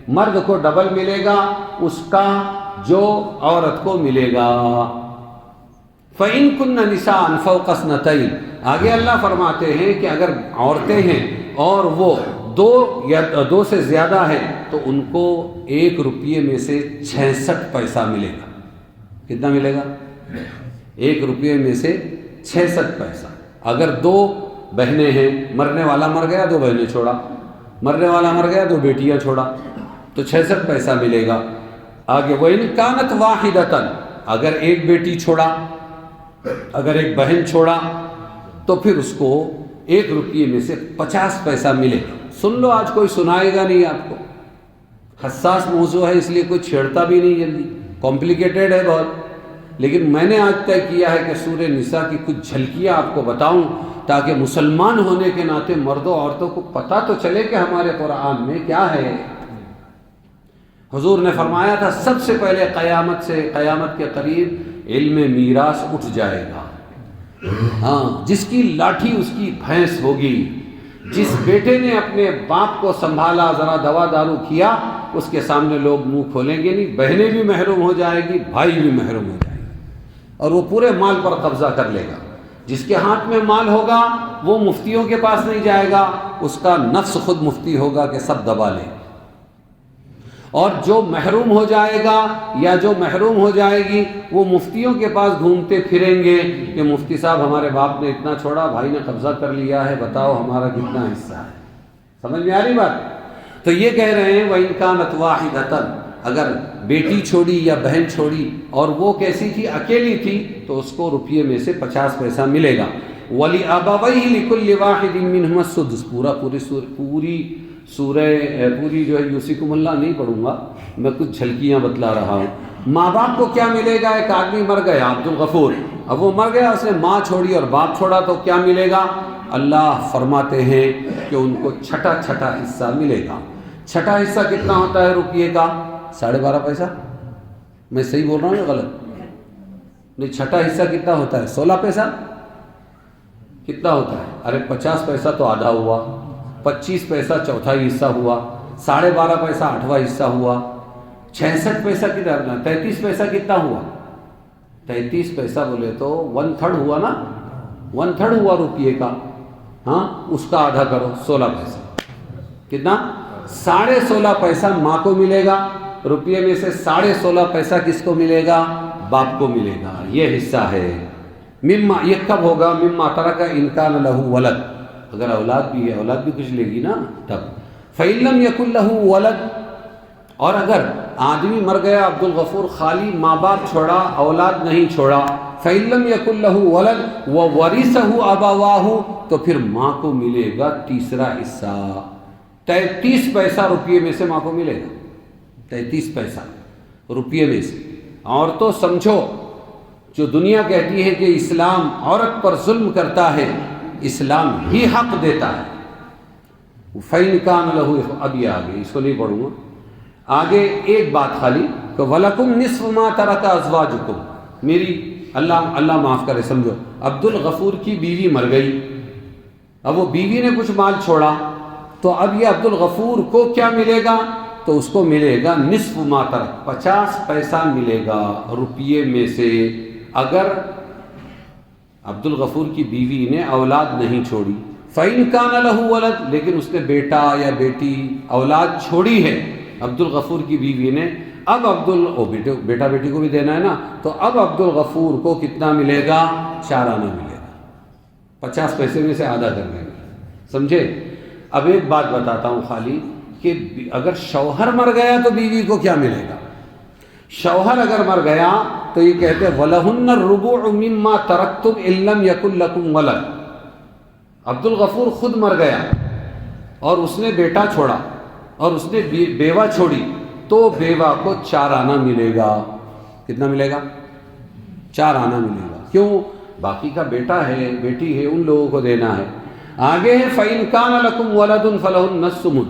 مرد کو ڈبل ملے گا اس کا جو عورت کو ملے گا۔ فَإِن كُنَّ نِسَاءً فَوْقَ اثْنَتَيْنِ، آگے اللہ فرماتے ہیں کہ اگر عورتیں ہیں اور وہ دو یا دو سے زیادہ ہے تو ان کو 1 روپیے میں سے 66 پیسہ ملے گا۔ کتنا ملے گا؟ 1 روپیے میں سے 66 پیسہ۔ اگر 2 بہنیں ہیں، مرنے والا مر گیا 2 بہنیں چھوڑا، مرنے والا مر گیا 2 بیٹیاں چھوڑا، تو 66 پیسہ ملے گا۔ آگے وَإِنْ كَانَتْ وَاحِدَةً، اگر ایک بیٹی چھوڑا، اگر ایک بہن چھوڑا تو پھر اس کو 1 روپیے میں سے 50 پیسہ ملے گا۔ سن لو، آج کوئی سنائے گا نہیں آپ کو، حساس موضوع ہے اس لیے کوئی چھیڑتا بھی نہیں جلدی، کمپلیکیٹڈ ہے بہت، لیکن میں نے آج طے کیا ہے کہ سورہ نساء کی کچھ جھلکیاں آپ کو بتاؤں تاکہ مسلمان ہونے کے ناطے مردوں عورتوں کو پتہ تو چلے کہ ہمارے قرآن میں کیا ہے۔ حضور نے فرمایا تھا سب سے پہلے قیامت کے قریب علم میراث اٹھ جائے گا۔ ہاں، جس کی لاٹھی اس کی بھینس ہوگی، جس بیٹے نے اپنے باپ کو سنبھالا، ذرا دوا دارو کیا، اس کے سامنے لوگ منہ کھولیں گے نہیں، بہنیں بھی محروم ہو جائے گی، بھائی بھی محروم ہو جائے گا، اور وہ پورے مال پر قبضہ کر لے گا۔ جس کے ہاتھ میں مال ہوگا وہ مفتیوں کے پاس نہیں جائے گا، اس کا نفس خود مفتی ہوگا کہ سب دبا لے۔ اور جو محروم ہو جائے گا یا جو محروم ہو جائے گی وہ مفتیوں کے پاس گھومتے پھریں گے کہ مفتی صاحب ہمارے باپ نے اتنا چھوڑا، بھائی نے قبضہ کر لیا ہے، بتاؤ ہمارا کتنا حصہ ہے۔ سمجھ میں آ رہی بات؟ تو یہ کہہ رہے ہیں وَإِنْ كَانَتْ وَاحِدَةً، اگر بیٹی چھوڑی یا بہن چھوڑی اور وہ کیسی تھی، اکیلی تھی، تو اس کو روپیے میں سے 50 پیسہ ملے گا۔ وَلِأَبَوَيْهِ لِكُلِّ وَاحِدٍ مِّنْهُمَا السُّدُسُ، پوری جو ہے یوسیکم اللہ نہیں پڑھوں گا، میں کچھ جھلکیاں بتلا رہا ہوں۔ ماں باپ کو کیا ملے گا؟ ایک آدمی مر گیا عبدالغفور، اب وہ مر گیا، اس نے ماں چھوڑی اور باپ چھوڑا، تو کیا ملے گا؟ اللہ فرماتے ہیں کہ ان کو چھٹا حصہ ملے گا۔ چھٹا حصہ کتنا ہوتا ہے روپیے کا؟ 12.5 پیسہ۔ میں صحیح بول رہا ہوں یا غلط؟ نہیں، چھٹا حصہ کتنا ہوتا ہے؟ 16 پیسہ۔ کتنا ہوتا ہے؟ ارے 50 پیسہ تو آدھا ہوا، 25 پیسہ چوتھائی حصہ ہوا، 12.5 پیسہ 8واں حصہ ہوا، 66 پیسہ کتنا؟ 33 پیسہ کتنا ہوا؟ 33 پیسہ بولے تو 1/3 ہوا نا، 1/3 ہوا روپیے کا۔ ہاں، اس کا آدھا کرو، 16 پیسہ۔ کتنا؟ 16.5 پیسہ ماں کو ملے گا، روپیے میں سے 16.5 پیسہ کس کو ملے گا؟ باپ کو ملے گا۔ یہ حصہ ہے مما۔ یہ کب ہوگا؟ مما ترک ان کان لہ ولد، اگر اولاد بھی ہے، اولاد بھی کچھ لے گی نا تب۔ فإن لم یکن لہ ولد، اور اگر آدمی مر گیا عبدالغفور، خالی ماں باپ چھوڑا، اولاد نہیں چھوڑا، فإن لم یکن لہ ولد وورثہ ابواہ، تو پھر ماں کو ملے گا تیسرا حصہ۔ 33 پیسہ روپیے میں سے ماں کو ملے گا، 33 پیسہ روپیے میں سے۔ اور تو سمجھو، جو دنیا کہتی ہے کہ اسلام عورت پر ظلم کرتا ہے، اسلام ہی حق دیتا ہے۔ فَإِنْ كَانَ لَهُ، اب یہ آگے اس کو نہیں پڑھوں گا، آگے ایک بات خالی کہ وَلَكُمْ نِصْفُ مَا تَرَكَ أَزْوَاجُكُمْ، میری اللہ معاف کرے، سمجھو عبدالغفور کی بیوی مر گئی، اب وہ بیوی نے کچھ مال چھوڑا، تو اب یہ عبدالغفور کو کیا ملے گا؟ تو اس کو ملے گا نصف ما ترک، 50 پیسہ ملے گا روپیے میں سے۔ اگر عبدالغفور کی بیوی نے اولاد نہیں چھوڑی، فَإِنْ كَانَ لَهُ وَلَدٌ، لیکن اس نے بیٹا یا بیٹی اولاد چھوڑی ہے عبدالغفور کی بیوی نے، اب بیٹا بیٹی کو بھی دینا ہے نا، تو اب عبدالغفور کو کتنا ملے گا؟ 4 آنا ملے گا، 50 پیسے میں سے آدھا کر دیں گے، سمجھے؟ اب ایک بات بتاتا ہوں خالی کہ اگر شوہر مر گیا تو بیوی کو کیا ملے گا؟ شوہر اگر مر گیا تو یہ کہتے ہیں وَلَهُنَّ الرُّبُعُ مِمَّا تَرَكْتُمْ إِن لَّمْ يَكُن لَّكُمْ وَلَدٌ۔ عبدالغفور خود مر گیا اور اس نے بیٹا چھوڑا اور اس نے بیوہ چھوڑی، تو بیوہ کو 4 آنا ملے گا۔ کتنا ملے گا؟ 4 آنا ملے گا۔ کیوں؟ باقی کا بیٹا ہے، بیٹی ہے، ان لوگوں کو دینا ہے۔ آگے ہے فَإِنْ كَانَ لَكُمْ وَلَدٌ فَلَهُنَّ الثُّمُنُ،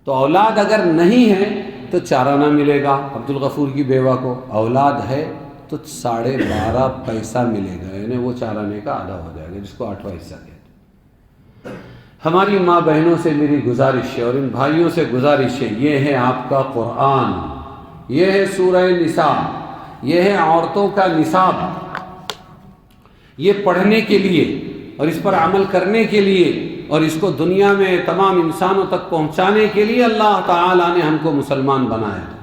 تو اولاد اگر نہیں ہے تو 4 آنا ملے گا عبدالغفور کی بیوہ کو، اولاد ہے تو 12.5 پیسہ ملے گا، یعنی وہ 4 آنے کا آدھا ہو جائے گا، جس کو 8واں حصہ کہتے ہیں۔ ہماری ماں بہنوں سے میری گزارش ہے اور ان بھائیوں سے گزارش ہے، یہ ہے آپ کا قرآن، یہ ہے سورہ نساء، یہ ہے عورتوں کا نصاب۔ یہ پڑھنے کے لیے اور اس پر عمل کرنے کے لیے اور اس کو دنیا میں تمام انسانوں تک پہنچانے کے لیے اللہ تعالیٰ نے ہم کو مسلمان بنایا۔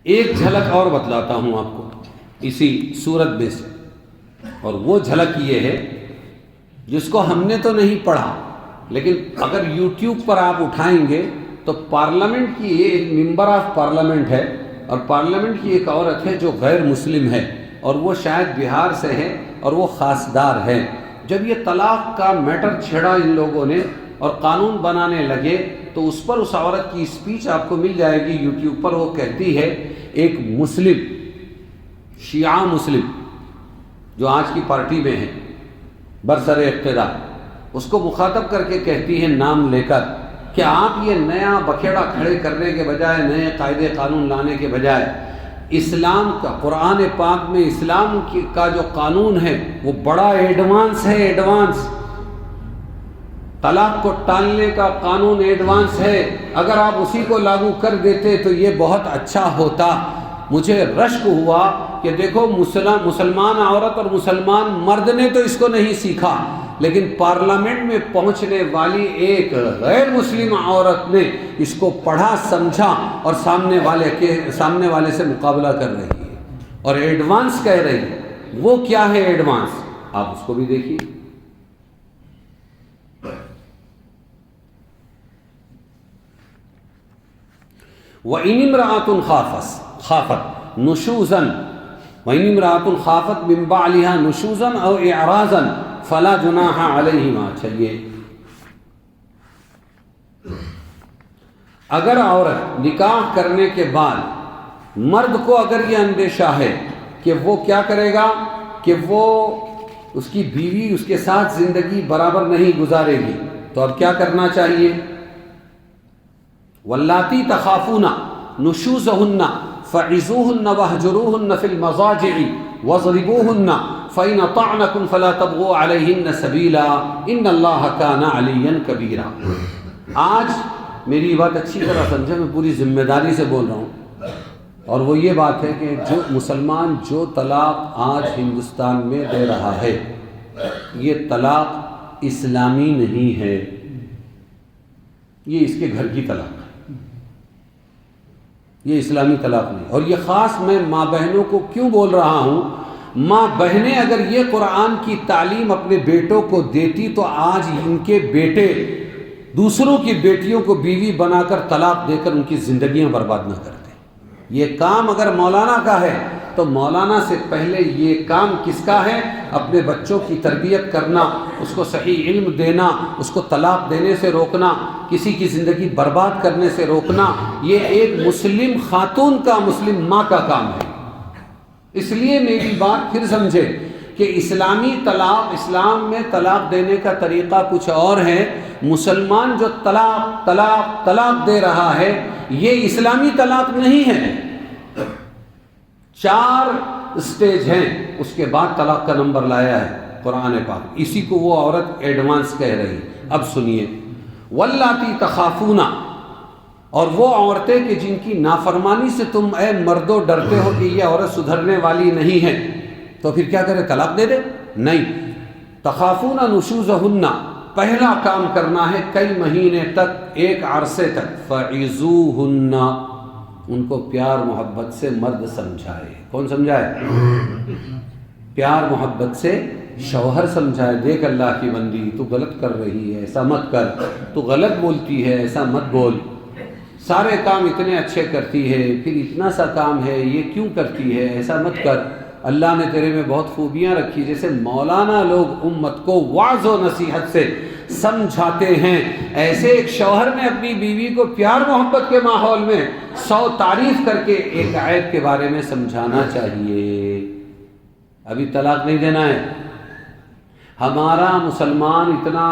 ایک جھلک اور بتلاتا ہوں آپ کو اسی سورت میں سے، اور وہ جھلک یہ ہے جس کو ہم نے تو نہیں پڑھا لیکن اگر یوٹیوب پر آپ اٹھائیں گے تو پارلیمنٹ کی یہ ایک ممبر آف پارلیمنٹ ہے، اور پارلیمنٹ کی ایک عورت ہے جو غیر مسلم ہے، اور وہ شاید بہار سے ہے اور وہ خاصدار ہے۔ جب یہ طلاق کا میٹر چھیڑا ان لوگوں نے اور قانون بنانے لگے تو اس پر اس عورت کی اسپیچ آپ کو مل جائے گی یوٹیوب پر۔ وہ کہتی ہے، ایک مسلم، شیعہ مسلم جو آج کی پارٹی میں ہے برسر اقتدار، اس کو مخاطب کر کے کہتی ہے نام لے کر کہ آپ یہ نیا بکھیڑا کھڑے کرنے کے بجائے، نئے قاعدے قانون لانے کے بجائے، اسلام کا، قرآن پاک میں اسلام کا جو قانون ہے وہ بڑا ایڈوانس ہے، ایڈوانس۔ طلاق کو ٹالنے کا قانون ایڈوانس ہے، اگر آپ اسی کو لاگو کر دیتے تو یہ بہت اچھا ہوتا۔ مجھے رشک ہوا کہ دیکھو مسلمان عورت اور مسلمان مرد نے تو اس کو نہیں سیکھا، لیکن پارلیمنٹ میں پہنچنے والی ایک غیر مسلم عورت نے اس کو پڑھا، سمجھا اور سامنے والے سے مقابلہ کر رہی ہے اور ایڈوانس کہہ رہی ہے۔ وہ کیا ہے ایڈوانس، آپ اس کو بھی دیکھیے۔ وَإِنِ امْرَأَةٌ خَافَتْ نُشُوزًا وَإِنِ امْرَأَةٌ خَافَتْ مِنْ بَعْلِهَا نُشُوزًا أَوْ إِعْرَاضًا فَلَا جُنَاحَ عَلَيْهِمَا۔ چلیے، اگر عورت نکاح کرنے کے بعد مرد کو اگر یہ اندیشہ ہے کہ وہ کیا کرے گا، کہ وہ اس کی بیوی اس کے ساتھ زندگی برابر نہیں گزارے گی، تو اب کیا کرنا چاہیے؟ واللاتی تخافون نشوزہن فعظوہن واہجروہن فی المضاجع واضربوہن فإن أطعنکم فلا تبغوا علیہن سبیلا ان اللہ کان علیا کبیرا۔ آج میری بات اچھی طرح سمجھے، میں پوری ذمہ داری سے بول رہا ہوں، اور وہ یہ بات ہے کہ جو مسلمان جو طلاق آج ہندوستان میں دے رہا ہے، یہ طلاق اسلامی نہیں ہے، یہ اس کے گھر کی طلاق ہے، یہ اسلامی طلاق نہیں۔ اور یہ خاص میں ماں بہنوں کو کیوں بول رہا ہوں، ماں بہنیں اگر یہ قرآن کی تعلیم اپنے بیٹوں کو دیتی تو آج ان کے بیٹے دوسروں کی بیٹیوں کو بیوی بنا کر طلاق دے کر ان کی زندگیاں برباد نہ کرتے۔ یہ کام اگر مولانا کا ہے تو مولانا سے پہلے یہ کام کس کا ہے؟ اپنے بچوں کی تربیت کرنا، اس کو صحیح علم دینا، اس کو طلاق دینے سے روکنا، کسی کی زندگی برباد کرنے سے روکنا، یہ ایک مسلم خاتون کا، مسلم ماں کا کام ہے۔ اس لیے میری بات پھر سمجھے کہ اسلامی طلاق، اسلام میں طلاق دینے کا طریقہ کچھ اور ہے۔ مسلمان جو طلاق دے رہا ہے یہ اسلامی طلاق نہیں ہے۔ 4 اسٹیج ہیں، اس کے بعد طلاق کا نمبر لایا ہے قرآن پاک، اسی کو وہ عورت ایڈوانس کہہ رہی۔ اب سنیے، واللاتی تخافون، اور وہ عورتیں کہ جن کی نافرمانی سے تم اے مردوں ڈرتے ہو کہ یہ عورت سدھرنے والی نہیں ہے، تو پھر کیا کرے؟ طلاق دے دے؟ نہیں۔ تخافون نشوزہن، پہلا کام کرنا ہے کئی مہینے تک، ایک عرصے تک، فعظوہن، ان کو پیار محبت سے مرد سمجھائے۔ کون سمجھائے؟ پیار محبت سے شوہر سمجھائے، دیکھ اللہ کی بندی تو غلط کر رہی ہے، ایسا مت کر، تو غلط بولتی ہے، ایسا مت بول، سارے کام اتنے اچھے کرتی ہے، پھر اتنا سا کام ہے یہ کیوں کرتی ہے، ایسا مت کر، اللہ نے تیرے میں بہت خوبیاں رکھی۔ جیسے مولانا لوگ امت کو وعظ و نصیحت سے سمجھاتے ہیں، ایسے ایک شوہر نے اپنی بیوی کو پیار محبت کے ماحول میں 100 تعریف کر کے ایک عیب کے بارے میں سمجھانا چاہیے۔ ابھی طلاق نہیں دینا ہے۔ ہمارا مسلمان اتنا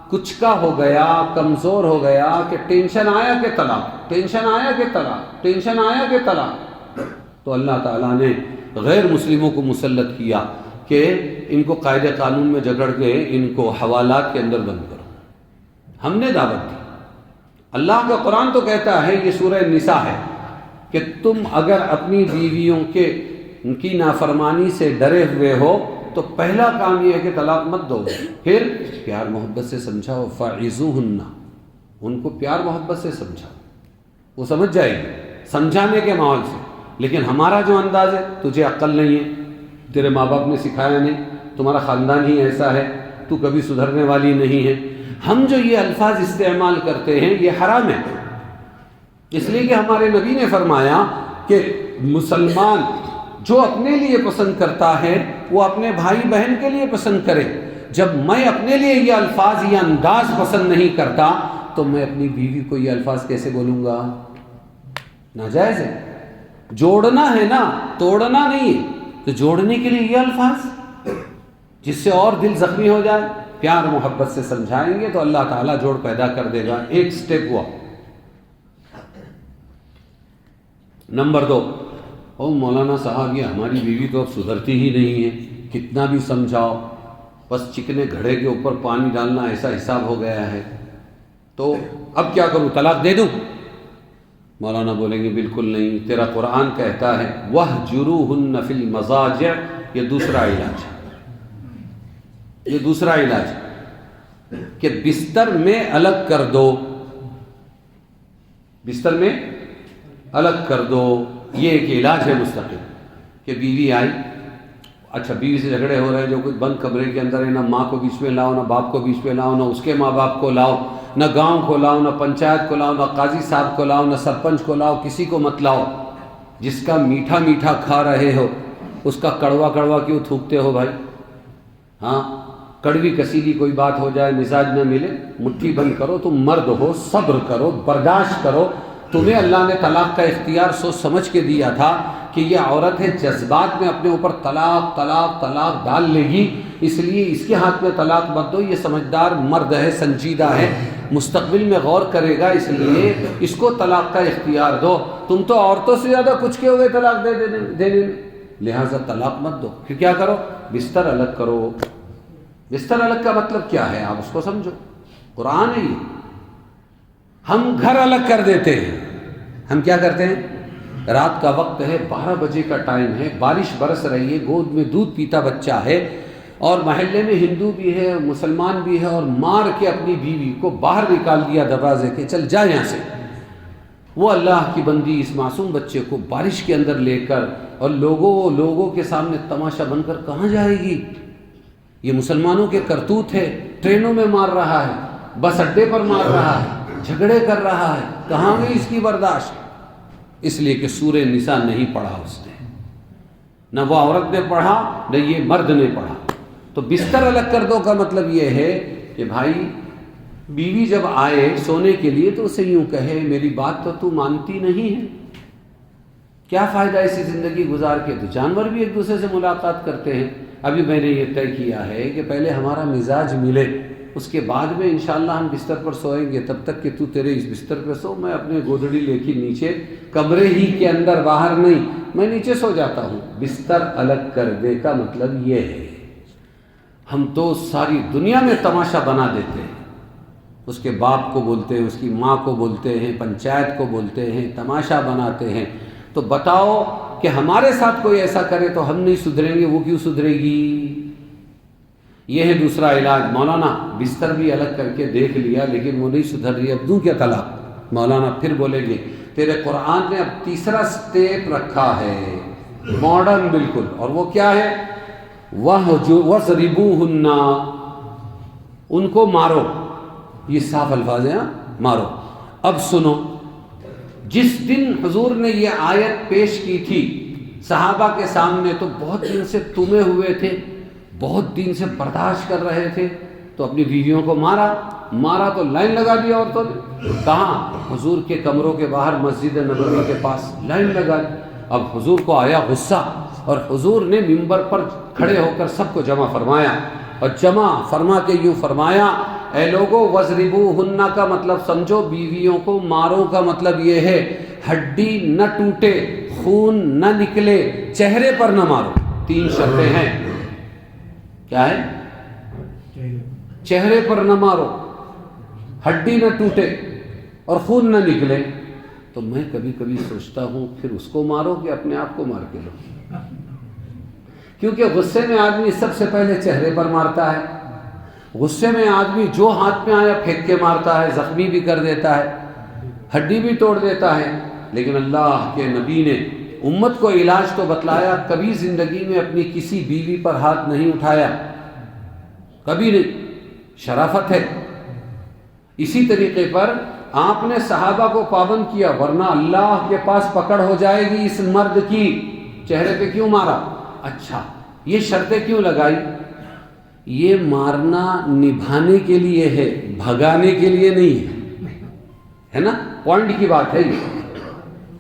کچھ کا ہو گیا، کمزور ہو گیا کہ ٹینشن آیا کہ طلاق، ٹینشن آیا کہ طلاق، ٹینشن آیا کہ طلاق۔ تو اللہ تعالیٰ نے غیر مسلموں کو مسلط کیا کہ ان کو قاعدے قانون میں جگڑ کے ان کو حوالات کے اندر بند کرو۔ ہم نے دعوت دی۔ اللہ کا قرآن تو کہتا ہے، یہ سورہ نساء ہے، کہ تم اگر اپنی بیویوں کے ان کی نافرمانی سے ڈرے ہوئے ہو تو پہلا کام یہ ہے کہ طلاق مت دو، پھر پیار محبت سے سمجھاؤ، فعظوہن، ان کو پیار محبت سے سمجھاؤ، وہ سمجھ جائے گی سمجھانے کے ماحول سے۔ لیکن ہمارا جو انداز ہے، تجھے عقل نہیں ہے، تیرے ماں باپ نے سکھایا نہیں، تمہارا خاندان ہی ایسا ہے، تو کبھی سدھرنے والی نہیں ہے، ہم جو یہ الفاظ استعمال کرتے ہیں یہ حرام ہے، اس لیے کہ ہمارے نبی نے فرمایا کہ مسلمان جو اپنے لیے پسند کرتا ہے وہ اپنے بھائی بہن کے لیے پسند کرے۔ جب میں اپنے لیے یہ الفاظ یہ انداز پسند نہیں کرتا تو میں اپنی بیوی کو یہ الفاظ کیسے بولوں گا؟ ناجائز ہے۔ جوڑنا ہے نا، توڑنا نہیں ہے، تو جوڑنے کے لیے یہ الفاظ جس سے اور دل زخمی ہو جائے، پیار محبت سے سمجھائیں گے تو اللہ تعالیٰ جوڑ پیدا کر دے گا۔ ایک سٹیپ ہوا۔ نمبر 2، او مولانا صاحب یہ ہماری بیوی تو اب سدھرتی ہی نہیں ہے، کتنا بھی سمجھاؤ بس چکنے گھڑے کے اوپر پانی ڈالنا ایسا حساب ہو گیا ہے، تو اب کیا کروں، طلاق دے دوں؟ مولانا بولیں گے بالکل نہیں، تیرا قرآن کہتا ہے وَاهْجُرُوهُنَّ فِي الْمَضَاجِعِ، یہ دوسرا علاج ہے، یہ دوسرا علاج ہے کہ بستر میں الگ کر دو، بستر میں الگ کر دو۔ یہ ایک علاج ہے مستقل کہ بیوی آئی، اچھا بیوی سے جھگڑے ہو رہے ہیں، جو کچھ بند کمرے کے اندر ہے، نہ ماں کو بیچ میں لاؤ، نہ باپ کو بیچ میں لاؤ، نہ اس کے ماں باپ کو لاؤ، نہ گاؤں کو لاؤ، نہ پنچایت کو لاؤ، نہ قاضی صاحب کو لاؤ، نہ سرپنچ کو لاؤ، کسی کو مت لاؤ۔ جس کا میٹھا میٹھا کھا رہے ہو اس کا کڑوا کڑوا کیوں تھوکتے ہو بھائی؟ ہاں، کڑوی کسیلی کوئی بات ہو جائے، مزاج نہ ملے، مٹھی بند کرو، تم مرد ہو، صبر کرو، برداشت کرو۔ تمہیں اللہ نے طلاق کا اختیار سوچ سمجھ کے دیا تھا کہ یہ عورت ہے، جذبات میں اپنے اوپر طلاق طلاق طلاق ڈال لے گی، اس لیے اس کے ہاتھ میں طلاق مت دو۔ یہ سمجھدار مرد ہے، سنجیدہ ہے، مستقبل میں غور کرے گا، اس لیے اس کو طلاق کا اختیار دو۔ تم تو عورتوں سے زیادہ کچھ کے ہوئے طلاق دینے میں، لہٰذا طلاق مت دو۔ پھر کیا کرو؟ بستر الگ کرو۔ بستر الگ کا مطلب کیا ہے آپ اس کو سمجھو، قرآن ہے یہ۔ ہم گھر الگ کر دیتے ہیں، ہم کیا کرتے ہیں؟ رات کا وقت ہے، 12 بجے کا ٹائم ہے، بارش برس رہی ہے، گود میں دودھ پیتا بچہ ہے، اور محلے میں ہندو بھی ہے، مسلمان بھی ہے، اور مار کے اپنی بیوی کو باہر نکال دیا دروازے کے، چل جا یہاں سے۔ وہ اللہ کی بندی اس معصوم بچے کو بارش کے اندر لے کر اور لوگوں کے سامنے تماشا بن کر کہاں جائے گی؟ یہ مسلمانوں کے کرتوت ہے، ٹرینوں میں مار رہا ہے، بس اڈے پر مار رہا ہے، جھگڑے کر رہا ہے، کہاں گئی اس کی برداشت؟ اس لیے کہ سورہ نساء نہیں پڑھا اس نے، نہ وہ عورت نے پڑھا نہ یہ مرد نے پڑھا۔ تو بستر الگ کر دو کا مطلب یہ ہے کہ بھائی بیوی جب آئے سونے کے لیے تو اسے یوں کہے میری بات تو مانتی نہیں ہے، کیا فائدہ ایسی زندگی گزار کے؟ تو جانور بھی ایک دوسرے سے ملاقات کرتے ہیں۔ ابھی میں نے یہ طے کیا ہے کہ پہلے ہمارا مزاج ملے، اس کے بعد میں انشاءاللہ ہم بستر پر سوئیں گے، تب تک کہ تو تیرے اس بستر پہ سو، میں اپنے گودڑی لے کے نیچے، کمرے ہی کے اندر، باہر نہیں، میں نیچے سو جاتا ہوں۔ بستر الگ کر دے کا مطلب یہ ہے۔ ہم تو ساری دنیا میں تماشا بنا دیتے ہیں، اس کے باپ کو بولتے ہیں، اس کی ماں کو بولتے ہیں، پنچایت کو بولتے ہیں، تماشا بناتے ہیں۔ تو بتاؤ کہ ہمارے ساتھ کوئی ایسا کرے تو ہم نہیں سدھریں گے، وہ کیوں سدھرے گی؟ یہ ہے دوسرا علاج۔ مولانا بستر بھی الگ کر کے دیکھ لیا لیکن وہ نہیں سدھر رہی، اب دوں کیا طلاق؟ مولانا پھر بولیں گے تیرے قرآن نے اب تیسرا سٹیپ رکھا ہے، ماڈرن بالکل، اور وہ کیا ہے؟ وَضْرِبُوهُنَّ، ان کو مارو۔ یہ صاف الفاظ ہیں، مارو۔ اب سنو، جس دن حضور نے یہ آیت پیش کی تھی صحابہ کے سامنے تو بہت دن سے تمے ہوئے تھے، بہت دن سے برداشت کر رہے تھے، تو اپنی بیویوں کو مارا تو لائن لگا دیا عورتوں نے۔ کہاں؟ حضور کے کمروں کے باہر مسجد نبوی کے پاس لائن لگا دی۔ اب حضور کو آیا غصہ، اور حضور نے منبر پر کھڑے ہو کر سب کو جمع فرمایا، اور جمع فرما کے یوں فرمایا، اے لوگو وَضْرِبُوهُنَّ کا مطلب سمجھو، بیویوں کو مارو کا مطلب یہ ہے ہڈی نہ ٹوٹے، خون نہ نکلے، چہرے پر نہ مارو۔ 3 شرطیں ہیں۔ کیا ہے؟ چہرے پر نہ مارو، ہڈی نہ ٹوٹے اور خون نہ نکلے۔ تو میں کبھی کبھی سوچتا ہوں پھر اس کو مارو کہ اپنے آپ کو مار کے لو، کیونکہ غصے میں آدمی سب سے پہلے چہرے پر مارتا ہے، غصے میں آدمی جو ہاتھ میں آیا پھینک کے مارتا ہے، زخمی بھی کر دیتا ہے، ہڈی بھی توڑ دیتا ہے۔ لیکن اللہ کے نبی نے امت کو علاج تو بتلایا، کبھی زندگی میں اپنی کسی بیوی پر ہاتھ نہیں اٹھایا، کبھی نہیں۔ شرافت ہے، اسی طریقے پر آپ نے صحابہ کو پابند کیا، ورنہ اللہ کے پاس پکڑ ہو جائے گی اس مرد کی، چہرے پہ کیوں مارا؟ اچھا یہ شرطیں کیوں لگائی؟ یہ مارنا نبھانے کے لیے ہے، بھگانے کے لیے نہیں ہے نا؟ پوائنٹ کی بات ہے یہ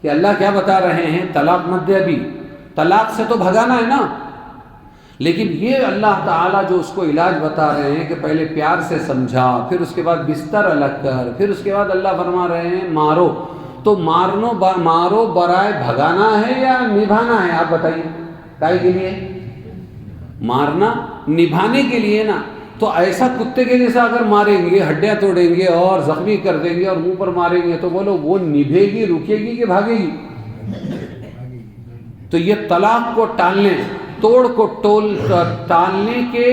کہ اللہ کیا بتا رہے ہیں؟ طلاق مت دے، ابھی طلاق سے تو بھگانا ہے نا، لیکن یہ اللہ تعالیٰ جو اس کو علاج بتا رہے ہیں کہ پہلے پیار سے سمجھا، پھر اس کے بعد بستر الگ کر، پھر اس کے بعد اللہ فرما رہے ہیں مارو، تو مارو برائے بھگانا ہے یا نبھانا ہے؟ آپ بتائیے، کائے کے لیے؟ مارنا نبھانے کے لیے نا۔ تو ایسا کتے کے جیسا اگر ماریں گے، ہڈیاں توڑیں گے اور زخمی کر دیں گے اور منہ پر ماریں گے، تو بولو وہ نبھے گی، رکے گی کہ بھاگے گی؟ تو یہ طلاق کو ٹالنے، توڑ کو ٹالنے کے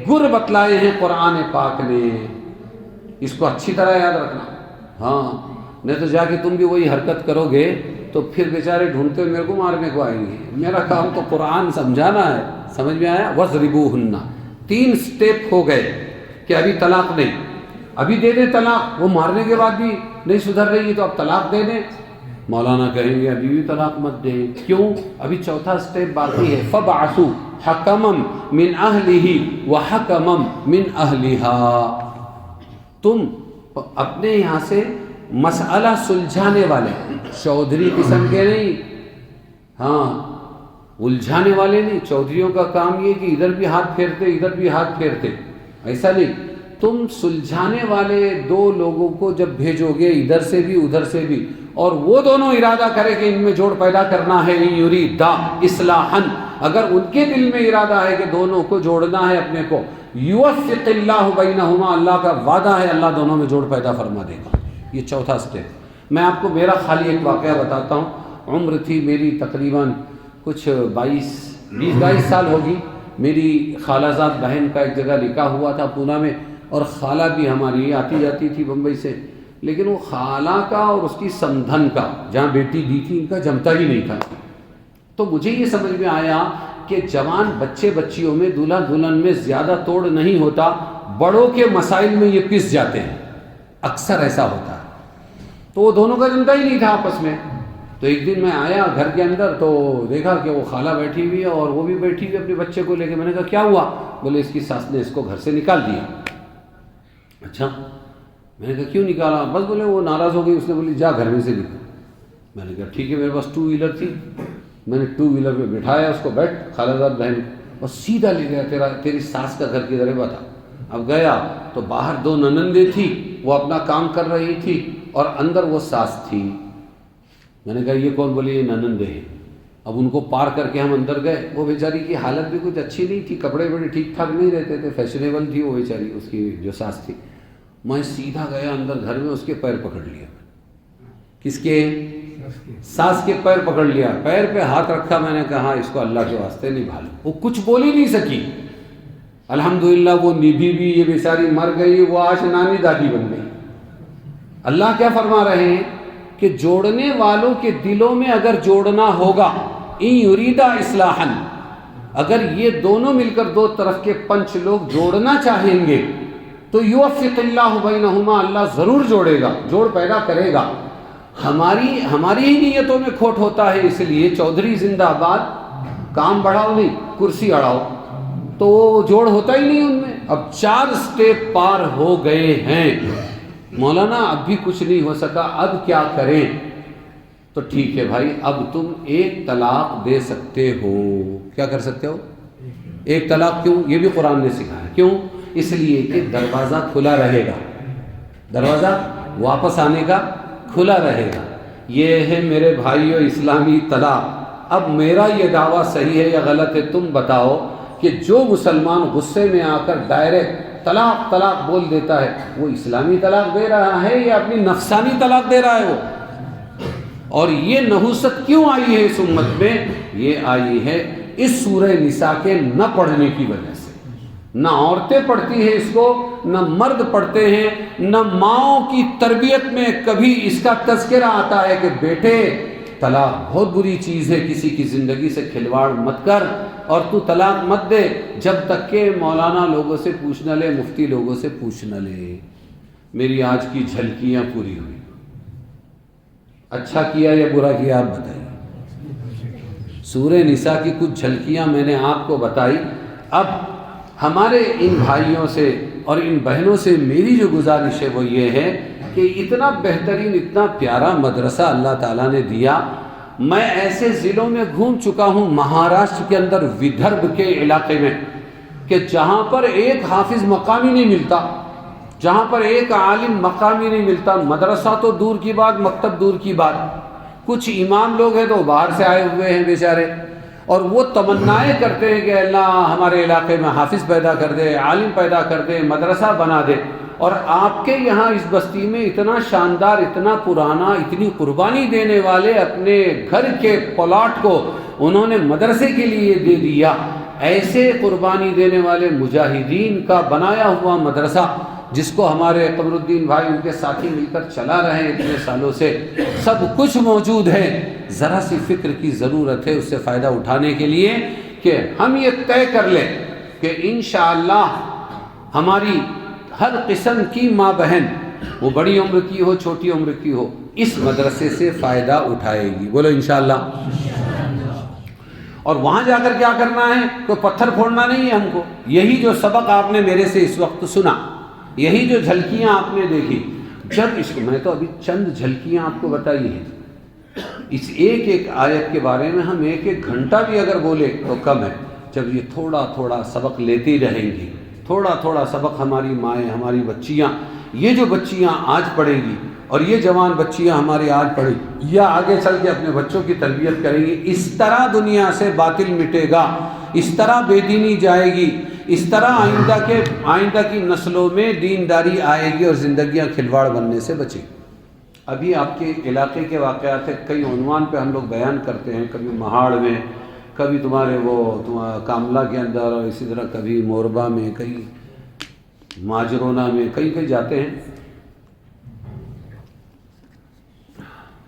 گر بتلائے ہیں قرآن پاک نے، اس کو اچھی طرح یاد رکھنا۔ ہاں نہیں تو جا کے تم بھی وہی حرکت کرو گے تو پھر بیچارے ڈھونڈتے ہوئے میرے کو مارنے کو آئیں گے۔ میرا کام تو قرآن سمجھانا ہے، سمجھ میں آیا؟ وَضْرِبُوهُنَّ، 3 سٹیپ ہو گئے کہ ابھی طلاق نہیں، ابھی دے دیں طلاق، وہ مارنے کے بعد بھی نہیں سدھر رہی ہے تو اب طلاق دے دیں۔ مولانا کہیں گے ابھی بھی طلاق مت دیں، کیوں؟ ابھی چوتھا سٹیپ باقی ہے، فَبْعَثُوا حَكَمًا مِنْ أَهْلِهِ وَحَكَمًا مِنْ أَهْلِهَا، تم اپنے یہاں سے مسئلہ سلجھانے والے، چودھری قسم کے نہیں، ہاں الجھانے والے نہیں۔ چودھریوں کا کام یہ کہ ادھر بھی ہاتھ پھیرتے ادھر بھی ہاتھ پھیرتے، ایسا نہیں، تم سلجھانے والے 2 لوگوں کو جب بھیجو گے، ادھر سے بھی ادھر سے بھی، اور وہ دونوں ارادہ کرے کہ ان میں جوڑ پیدا کرنا ہے، یریدا اصلاحا، اگر ان کے دل میں ارادہ ہے کہ دونوں کو جوڑنا ہے اپنے کو، یوفق اللہ بینہما، اللہ کا وعدہ ہے اللہ دونوں میں جوڑ پیدا فرما دے گا۔ یہ چوتھا سٹیپ۔ میں آپ کو میرا خالی ایک واقعہ بتاتا ہوں۔ عمر تھی میری تقریباً کچھ 20-22 سال ہوگی۔ میری خالہ زاد بہن کا ایک جگہ نکاح ہوا تھا پونا میں، اور خالہ بھی ہماری آتی جاتی تھی بمبئی سے، لیکن وہ خالہ کا اور اس کی سمدھن کا، جہاں بیٹی دی تھی، ان کا جمتا ہی نہیں تھا۔ تو مجھے یہ سمجھ میں آیا کہ جوان بچے بچیوں میں، دلہا دلہن میں زیادہ توڑ نہیں ہوتا، بڑوں کے مسائل میں یہ پس جاتے ہیں، اکثر ایسا ہوتا ہے۔ تو وہ دونوں کا جمتا ہی نہیں تھا آپس میں۔ تو ایک دن میں آیا گھر کے اندر تو دیکھا کہ وہ خالہ بیٹھی ہوئی ہے اور وہ بھی بیٹھی ہوئی اپنے بچے کو لے کے۔ میں نے کہا کیا ہوا؟ بولے اس کی ساس نے اس کو گھر سے نکال دیا۔ اچھا، میں نے کہا کیوں نکالا؟ بس بولے وہ ناراض ہو گئی، اس نے بولی جا گھر میں سے نکل۔ میں نے کہا ٹھیک ہے، میرے پاس 2 ویلر تھی، میں نے 2 ویلر پہ بٹھایا اس کو، بیٹھ خالہ زاد بہن، اور سیدھا لے گیا، تیری ساس کا گھر کدھر ہے بتا۔ اب گیا تو باہر 2 ننندیں تھی، وہ اپنا کام کر رہی تھی اور اندر وہ ساس تھی۔ میں نے کہا یہ کون؟ بولے یہ ننندیں ہیں۔ اب ان کو پار کر کے ہم اندر گئے۔ وہ بیچاری کی حالت بھی کچھ اچھی نہیں تھی، کپڑے بڑے ٹھیک ٹھاک نہیں رہتے تھے، فیشنیبل تھی وہ بیچاری، اس کی جو ساس تھی۔ میں سیدھا گیا اندر گھر میں، اس کے پیر پکڑ لیا۔ کس کے؟ ساس کے پیر پکڑ لیا، پیر پہ ہاتھ رکھا۔ میں نے کہا اس کو اللہ کے واسطے نبھالو۔ وہ کچھ بول ہی نہیں سکی۔ الحمدللہ وہ نبھی بھی، یہ بیچاری مر گئی، وہ آج نانی دادی بن گئی۔ اللہ کیا فرما رہے ہیں کہ جوڑنے والوں کے دلوں میں اگر جوڑنا ہوگا، ان یریدا اصلاحا، اگر یہ دونوں مل کر 2 طرف کے 5 لوگ جوڑنا چاہیں گے تو یوفق اللہ بینہما، اللہ ضرور جوڑے گا، جوڑ پیدا کرے گا۔ ہماری ہی نیتوں میں کھوٹ ہوتا ہے، اس لیے چودھری زندہ باد، کام بڑھاؤ نہیں کرسی اڑاؤ، تو وہ جوڑ ہوتا ہی نہیں ان میں۔ اب 4 سٹیپ پار ہو گئے ہیں، مولانا اب بھی کچھ نہیں ہو سکا، اب کیا کریں؟ تو ٹھیک ہے بھائی، اب تم 1 طلاق دے سکتے ہو۔ کیا کر سکتے ہو؟ 1 طلاق۔ کیوں؟ یہ بھی قرآن نے سکھایا۔ کیوں؟ اس لیے کہ دروازہ کھلا رہے گا، دروازہ واپس آنے کا کھلا رہے گا۔ یہ ہے میرے بھائیو اسلامی طلاق۔ اب میرا یہ دعویٰ صحیح ہے یا غلط ہے تم بتاؤ، کہ جو مسلمان غصے میں آ کر ڈائریکٹ طلاق طلاق بول دیتا ہے، وہ اسلامی طلاق دے رہا ہے یا اپنی نفسانی طلاق دے رہا ہے وہ؟ اور یہ نحوست کیوں آئی ہے اس امت میں؟ یہ آئی ہے اس سورہ نساء کے نہ پڑھنے کی وجہ سے۔ نہ عورتیں پڑھتی ہیں اس کو، نہ مرد پڑھتے ہیں، نہ ماؤں کی تربیت میں کبھی اس کا تذکرہ آتا ہے کہ بیٹے طلاق بہت بری چیز ہے، کسی کی زندگی سے کھلواڑ مت کر، اور تو طلاق مت دے جب تک کہ مولانا لوگوں سے پوچھ نہ لے، مفتی لوگوں سے پوچھ نہ لے۔ میری آج کی جھلکیاں پوری ہوئی. اچھا کیا یا برا کیا آپ بتائیے. سورہ نساء کی کچھ جھلکیاں میں نے آپ کو بتائی. اب ہمارے ان بھائیوں سے اور ان بہنوں سے میری جو گزارش ہے وہ یہ ہے کہ اتنا بہترین اتنا پیارا مدرسہ اللہ تعالیٰ نے دیا. میں ایسے ضلعوں میں گھوم چکا ہوں مہاراشٹر کے اندر ودربھ کے علاقے میں کہ جہاں پر ایک حافظ مقامی نہیں ملتا, جہاں پر ایک عالم مقامی نہیں ملتا. مدرسہ تو دور کی بات, مکتب دور کی بات. کچھ امام لوگ ہیں تو باہر سے آئے ہوئے ہیں بیچارے, اور وہ تمنائیں کرتے ہیں کہ اللہ ہمارے علاقے میں حافظ پیدا کر دے, عالم پیدا کر دے, مدرسہ بنا دے. اور آپ کے یہاں اس بستی میں اتنا شاندار, اتنا پرانا, اتنی قربانی دینے والے اپنے گھر کے پلاٹ کو انہوں نے مدرسے کے لیے دے دیا. ایسے قربانی دینے والے مجاہدین کا بنایا ہوا مدرسہ جس کو ہمارے قمر الدین بھائی ان کے ساتھی مل کر چلا رہے ہیں اتنے سالوں سے, سب کچھ موجود ہے. ذرا سی فکر کی ضرورت ہے اس سے فائدہ اٹھانے کے لیے کہ ہم یہ طے کر لیں کہ انشاءاللہ ہماری ہر قسم کی ماں بہن, وہ بڑی عمر کی ہو چھوٹی عمر کی ہو, اس مدرسے سے فائدہ اٹھائے گی. بولو انشاءاللہ. اور وہاں جا کر کیا کرنا ہے؟ کوئی پتھر پھوڑنا نہیں ہے ہم کو. یہی جو سبق آپ نے میرے سے اس وقت سنا, یہی جو جھلکیاں آپ نے دیکھی, جب اس کو میں تو ابھی چند جھلکیاں آپ کو بتائی ہیں. اس ایک ایک آیت کے بارے میں ہم ایک ایک گھنٹہ بھی اگر بولے تو کم ہے. جب یہ تھوڑا تھوڑا سبق لیتی رہیں گی, تھوڑا تھوڑا سبق ہماری مائیں, ہماری بچیاں, یہ جو بچیاں آج پڑھیں گی اور یہ جوان بچیاں ہماری آج پڑھیں یا آگے چل کے اپنے بچوں کی تربیت کریں گی, اس طرح دنیا سے باطل مٹے گا, اس طرح بے دینی جائے گی, اس طرح آئندہ کی نسلوں میں دینداری آئے گی اور زندگیاں کھلواڑ بننے سے بچے گی. ابھی آپ کے علاقے کے واقعات کئی عنوان پہ ہم لوگ بیان کرتے ہیں, کبھی مہاڑ میں, کبھی تمہارے کاملہ کے اندر, اور اسی طرح کبھی موربہ میں, کئی ماجرونا میں, کئی جاتے ہیں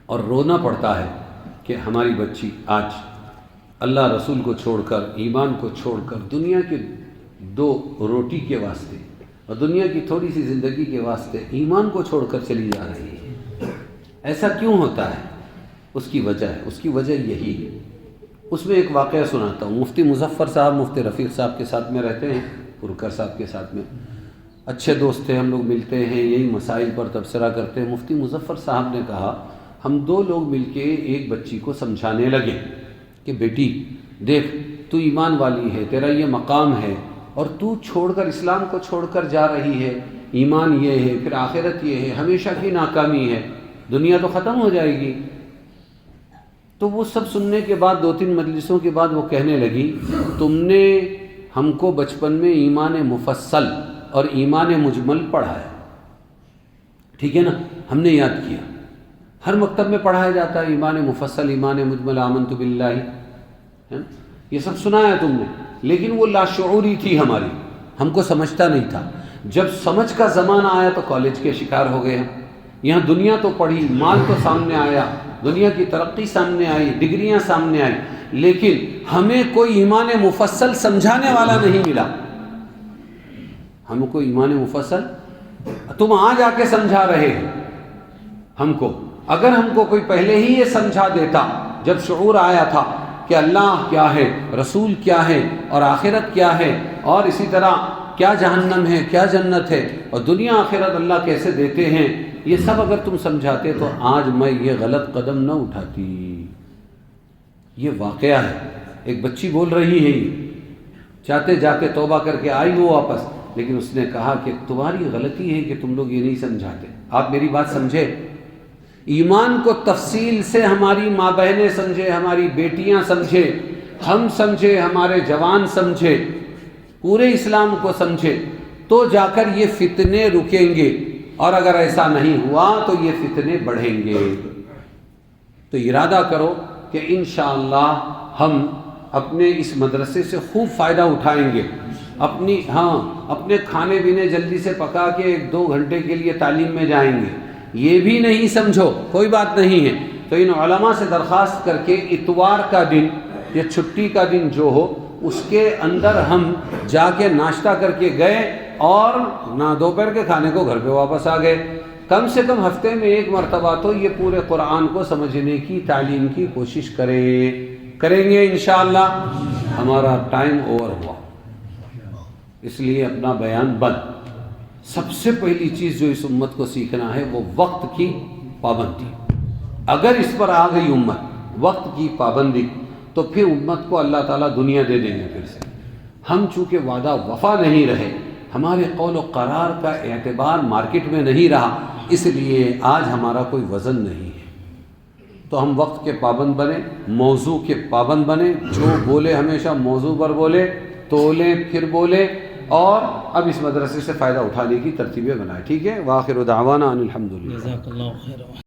اور رونا پڑتا ہے کہ ہماری بچی آج اللہ رسول کو چھوڑ کر, ایمان کو چھوڑ کر, دنیا کے 2 روٹی کے واسطے اور دنیا کی تھوڑی سی زندگی کے واسطے ایمان کو چھوڑ کر چلی جا رہی ہے. ایسا کیوں ہوتا ہے؟ اس کی وجہ یہی ہے. اس میں ایک واقعہ سناتا ہوں. مفتی مظفر صاحب مفتی رفیق صاحب کے ساتھ میں رہتے ہیں, پرکر صاحب کے ساتھ میں اچھے دوست تھے, ہم لوگ ملتے ہیں, یہی مسائل پر تبصرہ کرتے ہیں. مفتی مظفر صاحب نے کہا ہم 2 لوگ مل کے ایک بچی کو سمجھانے لگے کہ بیٹی دیکھ, تو ایمان والی ہے, تیرا یہ مقام ہے, اور تو چھوڑ کر, اسلام کو چھوڑ کر جا رہی ہے. ایمان یہ ہے, پھر آخرت یہ ہے, ہمیشہ کی ناکامی ہے, دنیا تو ختم ہو جائے گی. تو وہ سب سننے کے بعد 2-3 مجلسوں کے بعد وہ کہنے لگی تم نے ہم کو بچپن میں ایمان مفصل اور ایمان مجمل پڑھایا, ٹھیک ہے نا, ہم نے یاد کیا, ہر مکتب میں پڑھایا جاتا ہے ایمان مفصل, ایمان مجمل, آمنت باللہ, یہ سب سنایا تم نے, لیکن وہ لاشعوری تھی ہماری, ہم کو سمجھتا نہیں تھا. جب سمجھ کا زمانہ آیا تو کالج کے شکار ہو گئے ہم. یہاں دنیا تو پڑھی, مال تو سامنے آیا, دنیا کی ترقی سامنے آئی, ڈگریاں سامنے آئی, لیکن ہمیں کوئی ایمان مفصل سمجھانے والا نہیں ملا. ہم کو ایمان مفصل تم آج آ کے سمجھا رہے ہو ہم کو. اگر ہم کو کوئی پہلے ہی یہ سمجھا دیتا جب شعور آیا تھا کہ اللہ کیا ہے, رسول کیا ہے, اور آخرت کیا ہے, اور اسی طرح کیا جہنم ہے, کیا جنت ہے, اور دنیا آخرت اللہ کیسے دیتے ہیں, یہ سب اگر تم سمجھاتے تو آج میں یہ غلط قدم نہ اٹھاتی. یہ واقعہ ہے. ایک بچی بول رہی ہے, چاہتے جاتے توبہ کر کے آئی وہ واپس, لیکن اس نے کہا کہ تمہاری غلطی ہے کہ تم لوگ یہ نہیں سمجھاتے. آپ میری بات سمجھے, ایمان کو تفصیل سے ہماری ماں بہنیں سمجھے, ہماری بیٹیاں سمجھے, ہم سمجھے, ہمارے جوان سمجھے, پورے اسلام کو سمجھے, تو جا کر یہ فتنے رکیں گے. اور اگر ایسا نہیں ہوا تو یہ فتنے بڑھیں گے. تو ارادہ کرو کہ انشاءاللہ ہم اپنے اس مدرسے سے خوب فائدہ اٹھائیں گے. اپنے کھانے پینے جلدی سے پکا کے 1-2 گھنٹے کے لیے تعلیم میں جائیں گے. یہ بھی نہیں سمجھو کوئی بات نہیں ہے تو ان علماء سے درخواست کر کے اتوار کا دن یا چھٹی کا دن جو ہو اس کے اندر ہم جا کے ناشتہ کر کے گئے اور نہ دوپہر کے کھانے کو گھر پہ واپس آ گئے. کم سے کم ہفتے میں ایک مرتبہ تو یہ پورے قرآن کو سمجھنے کی تعلیم کی کوشش کریں گے انشاءاللہ. ہمارا ٹائم اوور ہوا، اس لیے اپنا بیان بند. سب سے پہلی چیز جو اس امت کو سیکھنا ہے وہ وقت کی پابندی. اگر اس پر آ گئی امت وقت کی پابندی تو پھر امت کو اللہ تعالیٰ دنیا دے دیں گے پھر سے. ہم چونکہ وعدہ وفا نہیں رہے، ہمارے قول و قرار کا اعتبار مارکیٹ میں نہیں رہا، اس لیے آج ہمارا کوئی وزن نہیں ہے. تو ہم وقت کے پابند بنیں، موضوع کے پابند بنیں، جو بولے ہمیشہ موضوع پر بولے، تولیں پھر بولے، اور اب اس مدرسے سے فائدہ اٹھانے کی ترتیبیں بنائیں. ٹھیک ہے. وآخر دعوانا ان الحمدللہ. جزاک اللہ خیر.